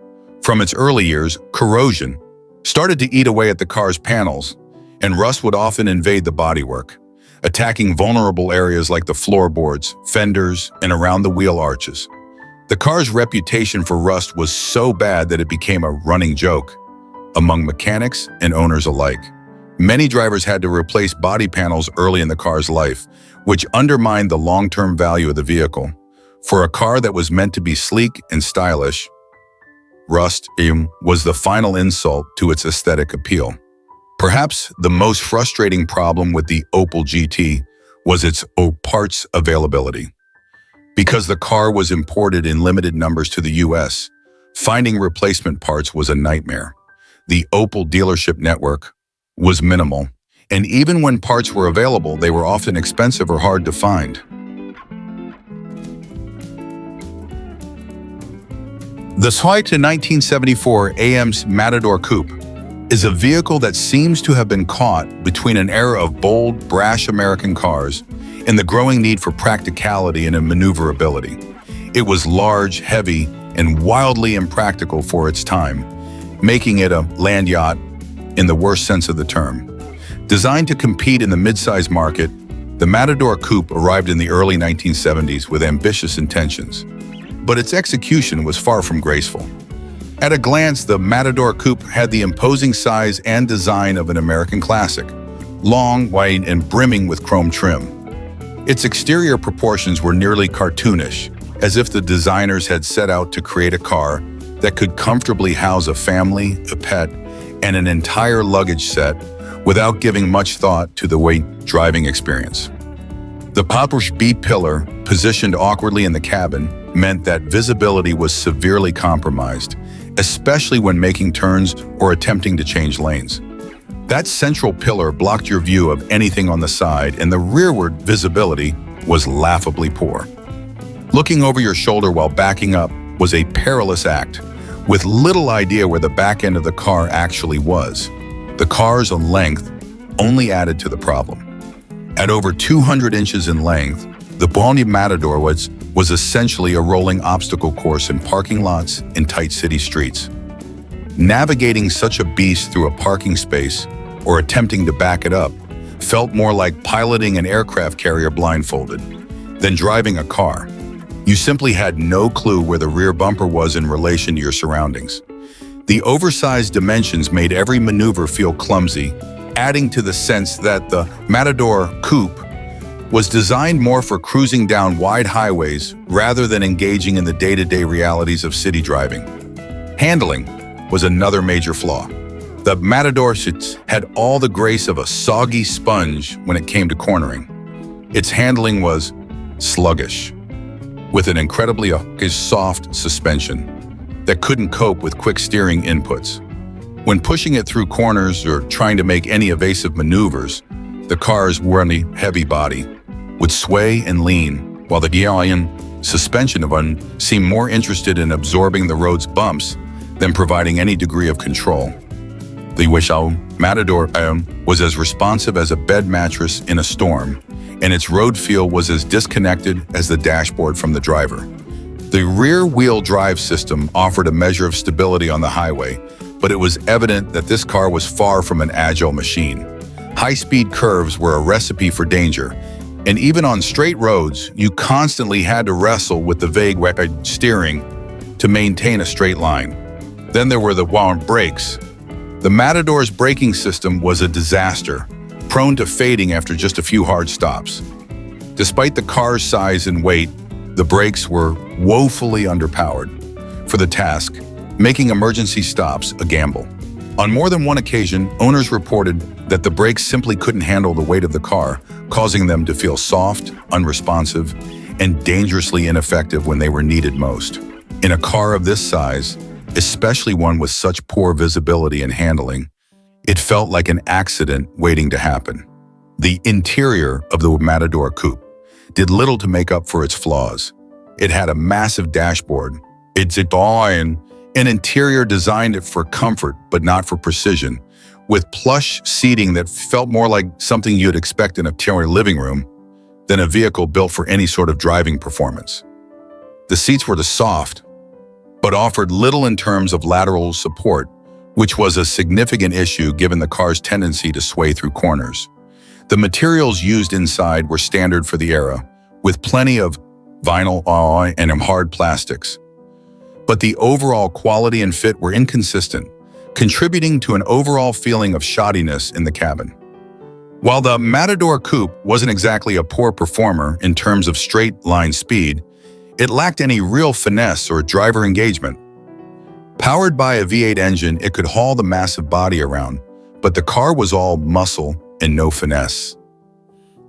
From its early years, corrosion started to eat away at the car's panels, and rust would often invade the bodywork, attacking vulnerable areas like the floorboards, fenders, and around the wheel arches. The car's reputation for rust was so bad that it became a running joke among mechanics and owners alike. Many drivers had to replace body panels early in the car's life, which undermined the long-term value of the vehicle. For a car that was meant to be sleek and stylish, rust was the final insult to its aesthetic appeal. Perhaps the most frustrating problem with the Opel GT was its parts availability. Because the car was imported in limited numbers to the US, finding replacement parts was a nightmare. The Opel dealership network was minimal, and even when parts were available, they were often expensive or hard to find. The 1974 AMC Matador Coupe is a vehicle that seems to have been caught between an era of bold, brash American cars and the growing need for practicality and maneuverability. It was large, heavy, and wildly impractical for its time, making it a land yacht in the worst sense of the term. Designed to compete in the midsize market, the Matador Coupe arrived in the early 1970s with ambitious intentions, but its execution was far from graceful. At a glance, the Matador Coupe had the imposing size and design of an American classic, long, wide, and brimming with chrome trim. Its exterior proportions were nearly cartoonish, as if the designers had set out to create a car that could comfortably house a family, a pet, and an entire luggage set without giving much thought to the driving experience. The Pontiac B-pillar, positioned awkwardly in the cabin, meant that visibility was severely compromised, especially when making turns or attempting to change lanes. That central pillar blocked your view of anything on the side, and the rearward visibility was laughably poor. Looking over your shoulder while backing up was a perilous act, with little idea where the back end of the car actually was. The car's length only added to the problem. At over 200 inches in length, the Pontiac Matador was essentially a rolling obstacle course in parking lots and tight city streets. Navigating such a beast through a parking space or attempting to back it up felt more like piloting an aircraft carrier blindfolded than driving a car. You simply had no clue where the rear bumper was in relation to your surroundings. The oversized dimensions made every maneuver feel clumsy, adding to the sense that the Matador Coupe was designed more for cruising down wide highways rather than engaging in the day-to-day realities of city driving. Handling was another major flaw. The Matador had all the grace of a soggy sponge when it came to cornering. Its handling was sluggish, with an incredibly soft suspension that couldn't cope with quick steering inputs. When pushing it through corners or trying to make any evasive maneuvers, the car's whirly, heavy body would sway and lean, while the iron suspension seemed more interested in absorbing the road's bumps than providing any degree of control. The Matador was as responsive as a bed mattress in a storm, and its road feel was as disconnected as the dashboard from the driver. The rear-wheel drive system offered a measure of stability on the highway, but it was evident that this car was far from an agile machine. High-speed curves were a recipe for danger, and even on straight roads, you constantly had to wrestle with the vague steering to maintain a straight line. Then there were the brakes. The Matador's braking system was a disaster, prone to fading after just a few hard stops. Despite the car's size and weight, the brakes were woefully underpowered for the task, making emergency stops a gamble. On more than one occasion, owners reported that the brakes simply couldn't handle the weight of the car, causing them to feel soft, unresponsive, and dangerously ineffective when they were needed most. In a car of this size, especially one with such poor visibility and handling, it felt like an accident waiting to happen. The interior of the Matador Coupe did little to make up for its flaws. It had a massive dashboard. It's an interior designed for comfort but not for precision, with plush seating that felt more like something you'd expect in a Terry living room than a vehicle built for any sort of driving performance. The seats were soft, but offered little in terms of lateral support, which was a significant issue given the car's tendency to sway through corners. The materials used inside were standard for the era, with plenty of vinyl and hard plastics. But the overall quality and fit were inconsistent, contributing to an overall feeling of shoddiness in the cabin. While the Matador Coupe wasn't exactly a poor performer in terms of straight-line speed, it lacked any real finesse or driver engagement. Powered by a V8 engine, it could haul the massive body around, but the car was all muscle and no finesse.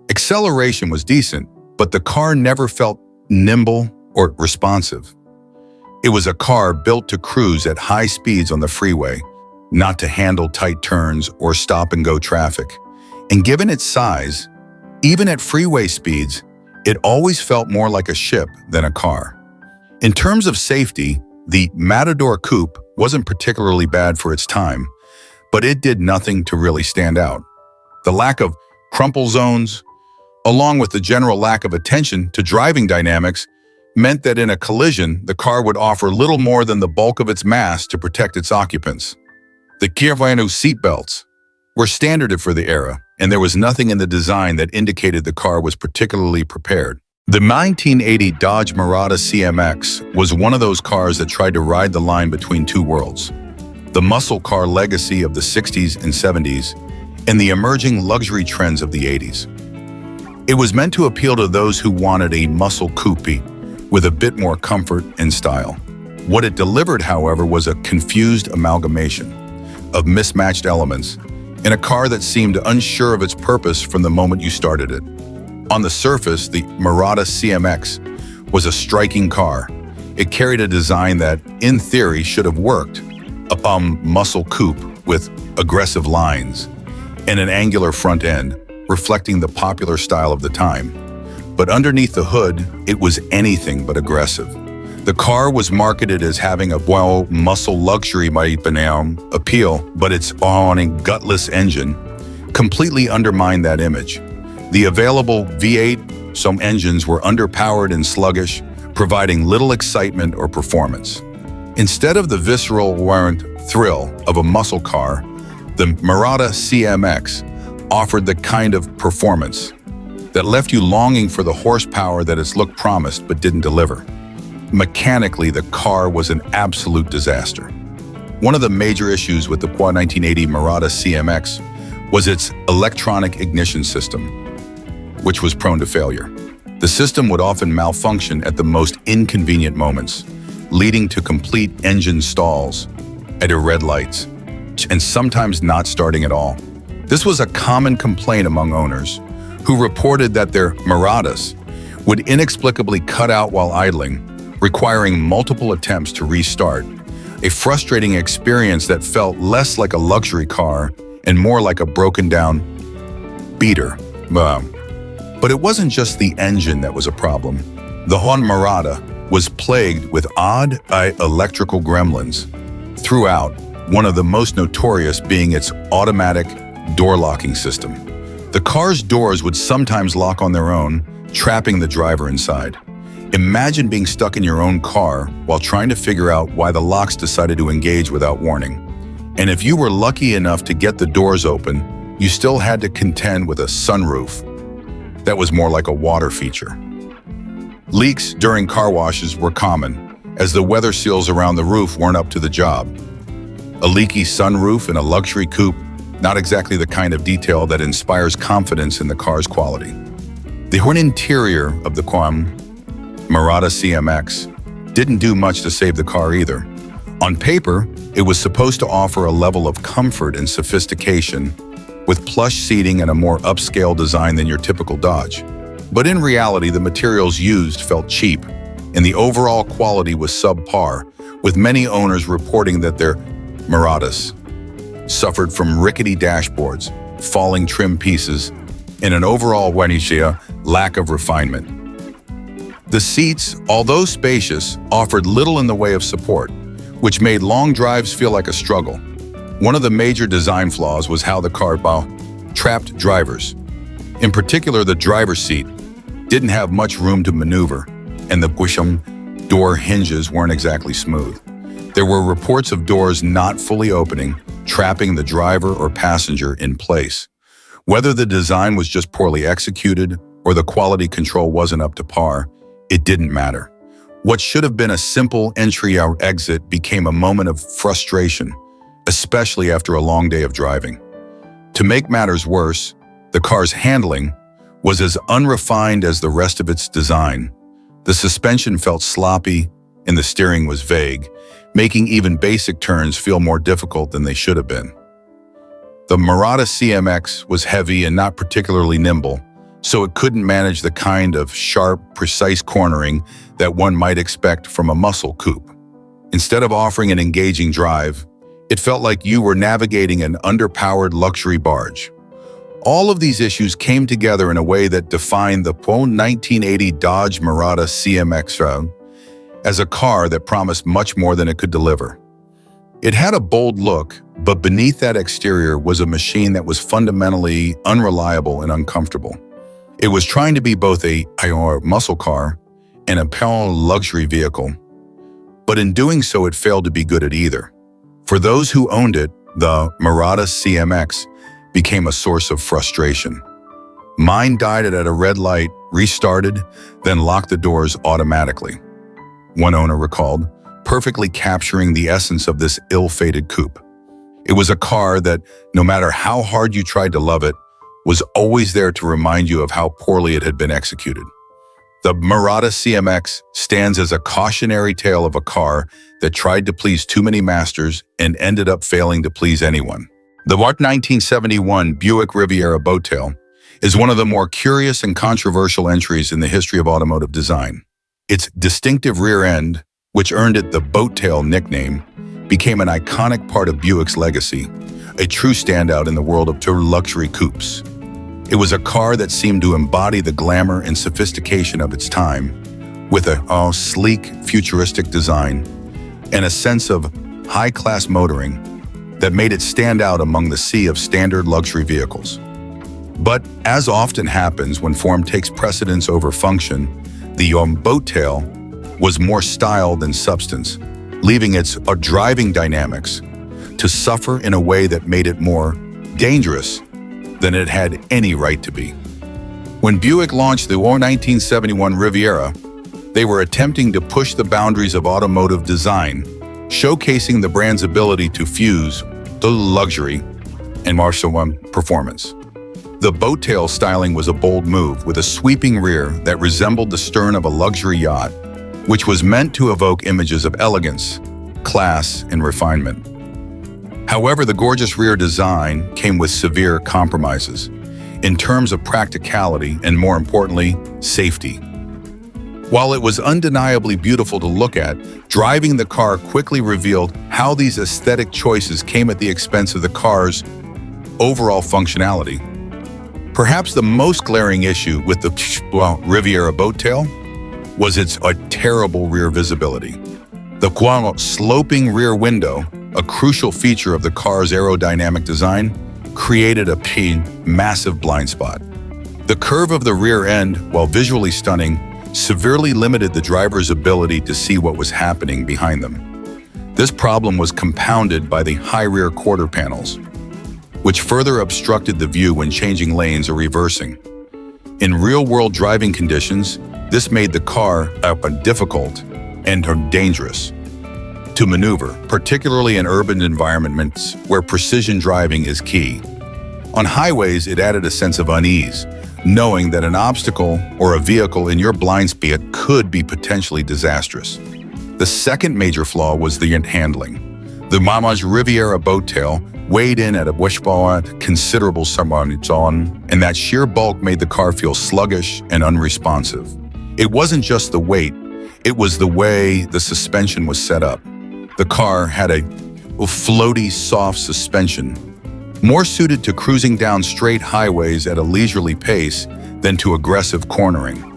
Acceleration was decent, but the car never felt nimble or responsive. It was a car built to cruise at high speeds on the freeway, not to handle tight turns or stop-and-go traffic. And given its size, even at freeway speeds, it always felt more like a ship than a car. In terms of safety, the Matador Coupe wasn't particularly bad for its time, but it did nothing to really stand out. The lack of crumple zones, along with the general lack of attention to driving dynamics, meant that in a collision, the car would offer little more than the bulk of its mass to protect its occupants. The Renault seatbelts were standard for the era, and there was nothing in the design that indicated the car was particularly prepared. The 1980 Dodge Mirada CMX was one of those cars that tried to ride the line between two worlds: the muscle car legacy of the 60s and 70s, and the emerging luxury trends of the 80s. It was meant to appeal to those who wanted a muscle coupe with a bit more comfort and style. What it delivered, however, was a confused amalgamation of mismatched elements in a car that seemed unsure of its purpose from the moment you started it. On the surface, the Mirada CMX was a striking car. It carried a design that, in theory, should have worked: a muscle coupe with aggressive lines and an angular front end, reflecting the popular style of the time. But underneath the hood, it was anything but aggressive. The car was marketed as having a muscle luxury appeal, but its gutless engine completely undermined that image. The available V8 engines were underpowered and sluggish, providing little excitement or performance. Instead of the visceral thrill of a muscle car, the Mirada CMX offered the kind of performance that left you longing for the horsepower that its look promised but didn't deliver. Mechanically, the car was an absolute disaster. One of the major issues with the 1980 Mirada CMX was its electronic ignition system, which was prone to failure. The system would often malfunction at the most inconvenient moments, leading to complete engine stalls at red lights, and sometimes not starting at all. This was a common complaint among owners, who reported that their Miradas would inexplicably cut out while idling, requiring multiple attempts to restart, a frustrating experience that felt less like a luxury car and more like a broken-down beater. But it wasn't just the engine that was a problem. The Mirada was plagued with odd electrical gremlins throughout, one of the most notorious being its automatic door locking system. The car's doors would sometimes lock on their own, trapping the driver inside. Imagine being stuck in your own car while trying to figure out why the locks decided to engage without warning. And if you were lucky enough to get the doors open, you still had to contend with a sunroof that was more like a water feature. Leaks during car washes were common, as the weather seals around the roof weren't up to the job. A leaky sunroof in a luxury coupe, not exactly the kind of detail that inspires confidence in the car's quality. The interior of the Mirada CMX didn't do much to save the car either. On paper, it was supposed to offer a level of comfort and sophistication, with plush seating and a more upscale design than your typical Dodge. But in reality, the materials used felt cheap, and the overall quality was subpar, with many owners reporting that their Miradas suffered from rickety dashboards, falling trim pieces, and an overall lack of refinement. The seats, although spacious, offered little in the way of support, which made long drives feel like a struggle. One of the major design flaws was how the car trapped drivers. In particular, the driver's seat didn't have much room to maneuver, and the door hinges weren't exactly smooth. There were reports of doors not fully opening, trapping the driver or passenger in place. Whether the design was just poorly executed or the quality control wasn't up to par, it didn't matter. What should have been a simple entry or exit became a moment of frustration, especially after a long day of driving. To make matters worse, the car's handling was as unrefined as the rest of its design. The suspension felt sloppy and the steering was vague, making even basic turns feel more difficult than they should have been. The Mirada CMX was heavy and not particularly nimble, so it couldn't manage the kind of sharp, precise cornering that one might expect from a muscle coupe. Instead of offering an engaging drive, it felt like you were navigating an underpowered luxury barge. All of these issues came together in a way that defined the 1980 Dodge Mirada CMX as a car that promised much more than it could deliver. It had a bold look, but beneath that exterior was a machine that was fundamentally unreliable and uncomfortable. It was trying to be both a muscle car and a luxury vehicle, but in doing so, it failed to be good at either. For those who owned it, the Mirada CMX became a source of frustration. Mine died at a red light, restarted, then locked the doors automatically. One owner recalled, perfectly capturing the essence of this ill-fated coupe. It was a car that, no matter how hard you tried to love it, was always there to remind you of how poorly it had been executed. The Mirada CMX stands as a cautionary tale of a car that tried to please too many masters and ended up failing to please anyone. The 1971 Buick Riviera boattail is one of the more curious and controversial entries in the history of automotive design. Its distinctive rear end, which earned it the boattail nickname, became an iconic part of Buick's legacy, a true standout in the world of luxury coupes. It was a car that seemed to embody the glamour and sophistication of its time, with a sleek, futuristic design and a sense of high-class motoring that made it stand out among the sea of standard luxury vehicles. But as often happens when form takes precedence over function, the boattail was more style than substance, leaving its driving dynamics to suffer in a way that made it more dangerous than it had any right to be. When Buick launched the 1971 Riviera, they were attempting to push the boundaries of automotive design, showcasing the brand's ability to fuse the luxury and martial performance. The boattail styling was a bold move with a sweeping rear that resembled the stern of a luxury yacht, which was meant to evoke images of elegance, class, and refinement. However, the gorgeous rear design came with severe compromises in terms of practicality and, more importantly, safety. While it was undeniably beautiful to look at, driving the car quickly revealed how these aesthetic choices came at the expense of the car's overall functionality. Perhaps the most glaring issue with the Riviera boattail was its terrible rear visibility. The sloping rear window, a crucial feature of the car's aerodynamic design, created a massive blind spot. The curve of the rear end, while visually stunning, severely limited the driver's ability to see what was happening behind them. This problem was compounded by the high rear quarter panels, which further obstructed the view when changing lanes or reversing. In real-world driving conditions, this made the car difficult and dangerous to maneuver, particularly in urban environments where precision driving is key. On highways, it added a sense of unease, knowing that an obstacle or a vehicle in your blind spot could be potentially disastrous. The second major flaw was the handling. The Mama's Riviera boat tail weighed in at a wishbone considerable on its own, and that sheer bulk made the car feel sluggish and unresponsive. It wasn't just the weight, it was the way the suspension was set up. The car had a floaty, soft suspension, more suited to cruising down straight highways at a leisurely pace than to aggressive cornering.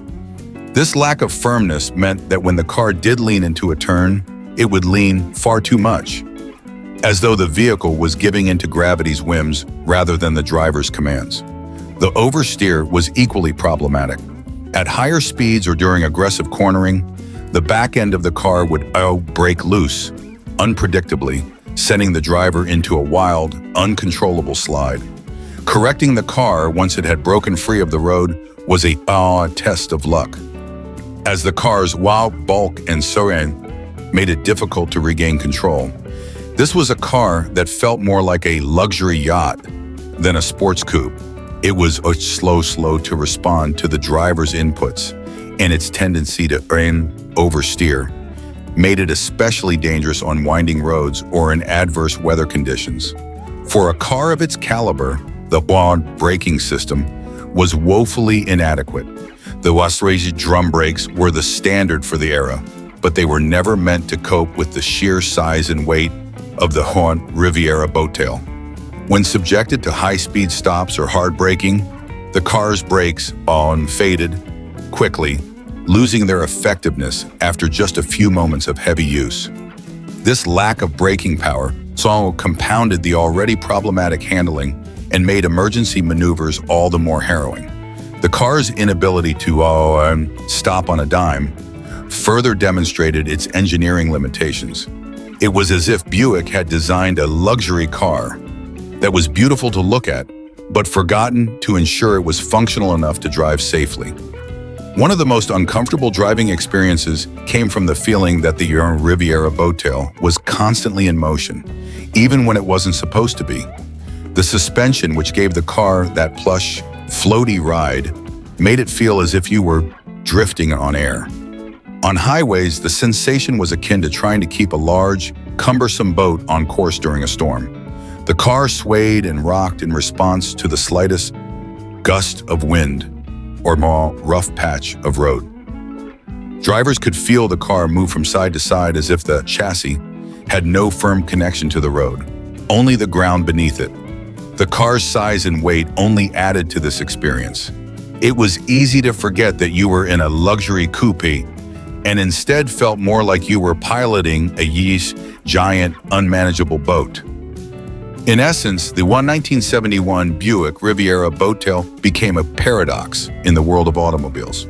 This lack of firmness meant that when the car did lean into a turn, it would lean far too much, as though the vehicle was giving into gravity's whims rather than the driver's commands. The oversteer was equally problematic. At higher speeds or during aggressive cornering, the back end of the car would break loose, unpredictably, sending the driver into a wild, uncontrollable slide. Correcting the car once it had broken free of the road was a test of luck, as the car's wild bulk and terrain made it difficult to regain control. This was a car that felt more like a luxury yacht than a sports coupe. It was slow to respond to the driver's inputs, and its tendency to oversteer made it especially dangerous on winding roads or in adverse weather conditions. For a car of its caliber, the braking system was woefully inadequate. The Australian drum brakes were the standard for the era, but they were never meant to cope with the sheer size and weight of the Riviera boat tail. When subjected to high-speed stops or hard braking, the car's brakes faded quickly, losing their effectiveness after just a few moments of heavy use. This lack of braking power compounded the already problematic handling and made emergency maneuvers all the more harrowing. The car's inability to stop on a dime further demonstrated its engineering limitations. It was as if Buick had designed a luxury car that was beautiful to look at, but forgotten to ensure it was functional enough to drive safely. One of the most uncomfortable driving experiences came from the feeling that the Riviera boat tail was constantly in motion, even when it wasn't supposed to be. The suspension, which gave the car that plush, floaty ride, made it feel as if you were drifting on air. On highways, the sensation was akin to trying to keep a large, cumbersome boat on course during a storm. The car swayed and rocked in response to the slightest gust of wind or more rough patch of road. Drivers could feel the car move from side to side as if the chassis had no firm connection to the road, only the ground beneath it. The car's size and weight only added to this experience. It was easy to forget that you were in a luxury coupe and instead felt more like you were piloting a giant, unmanageable boat. In essence, the 1971 Buick Riviera boat tail became a paradox in the world of automobiles.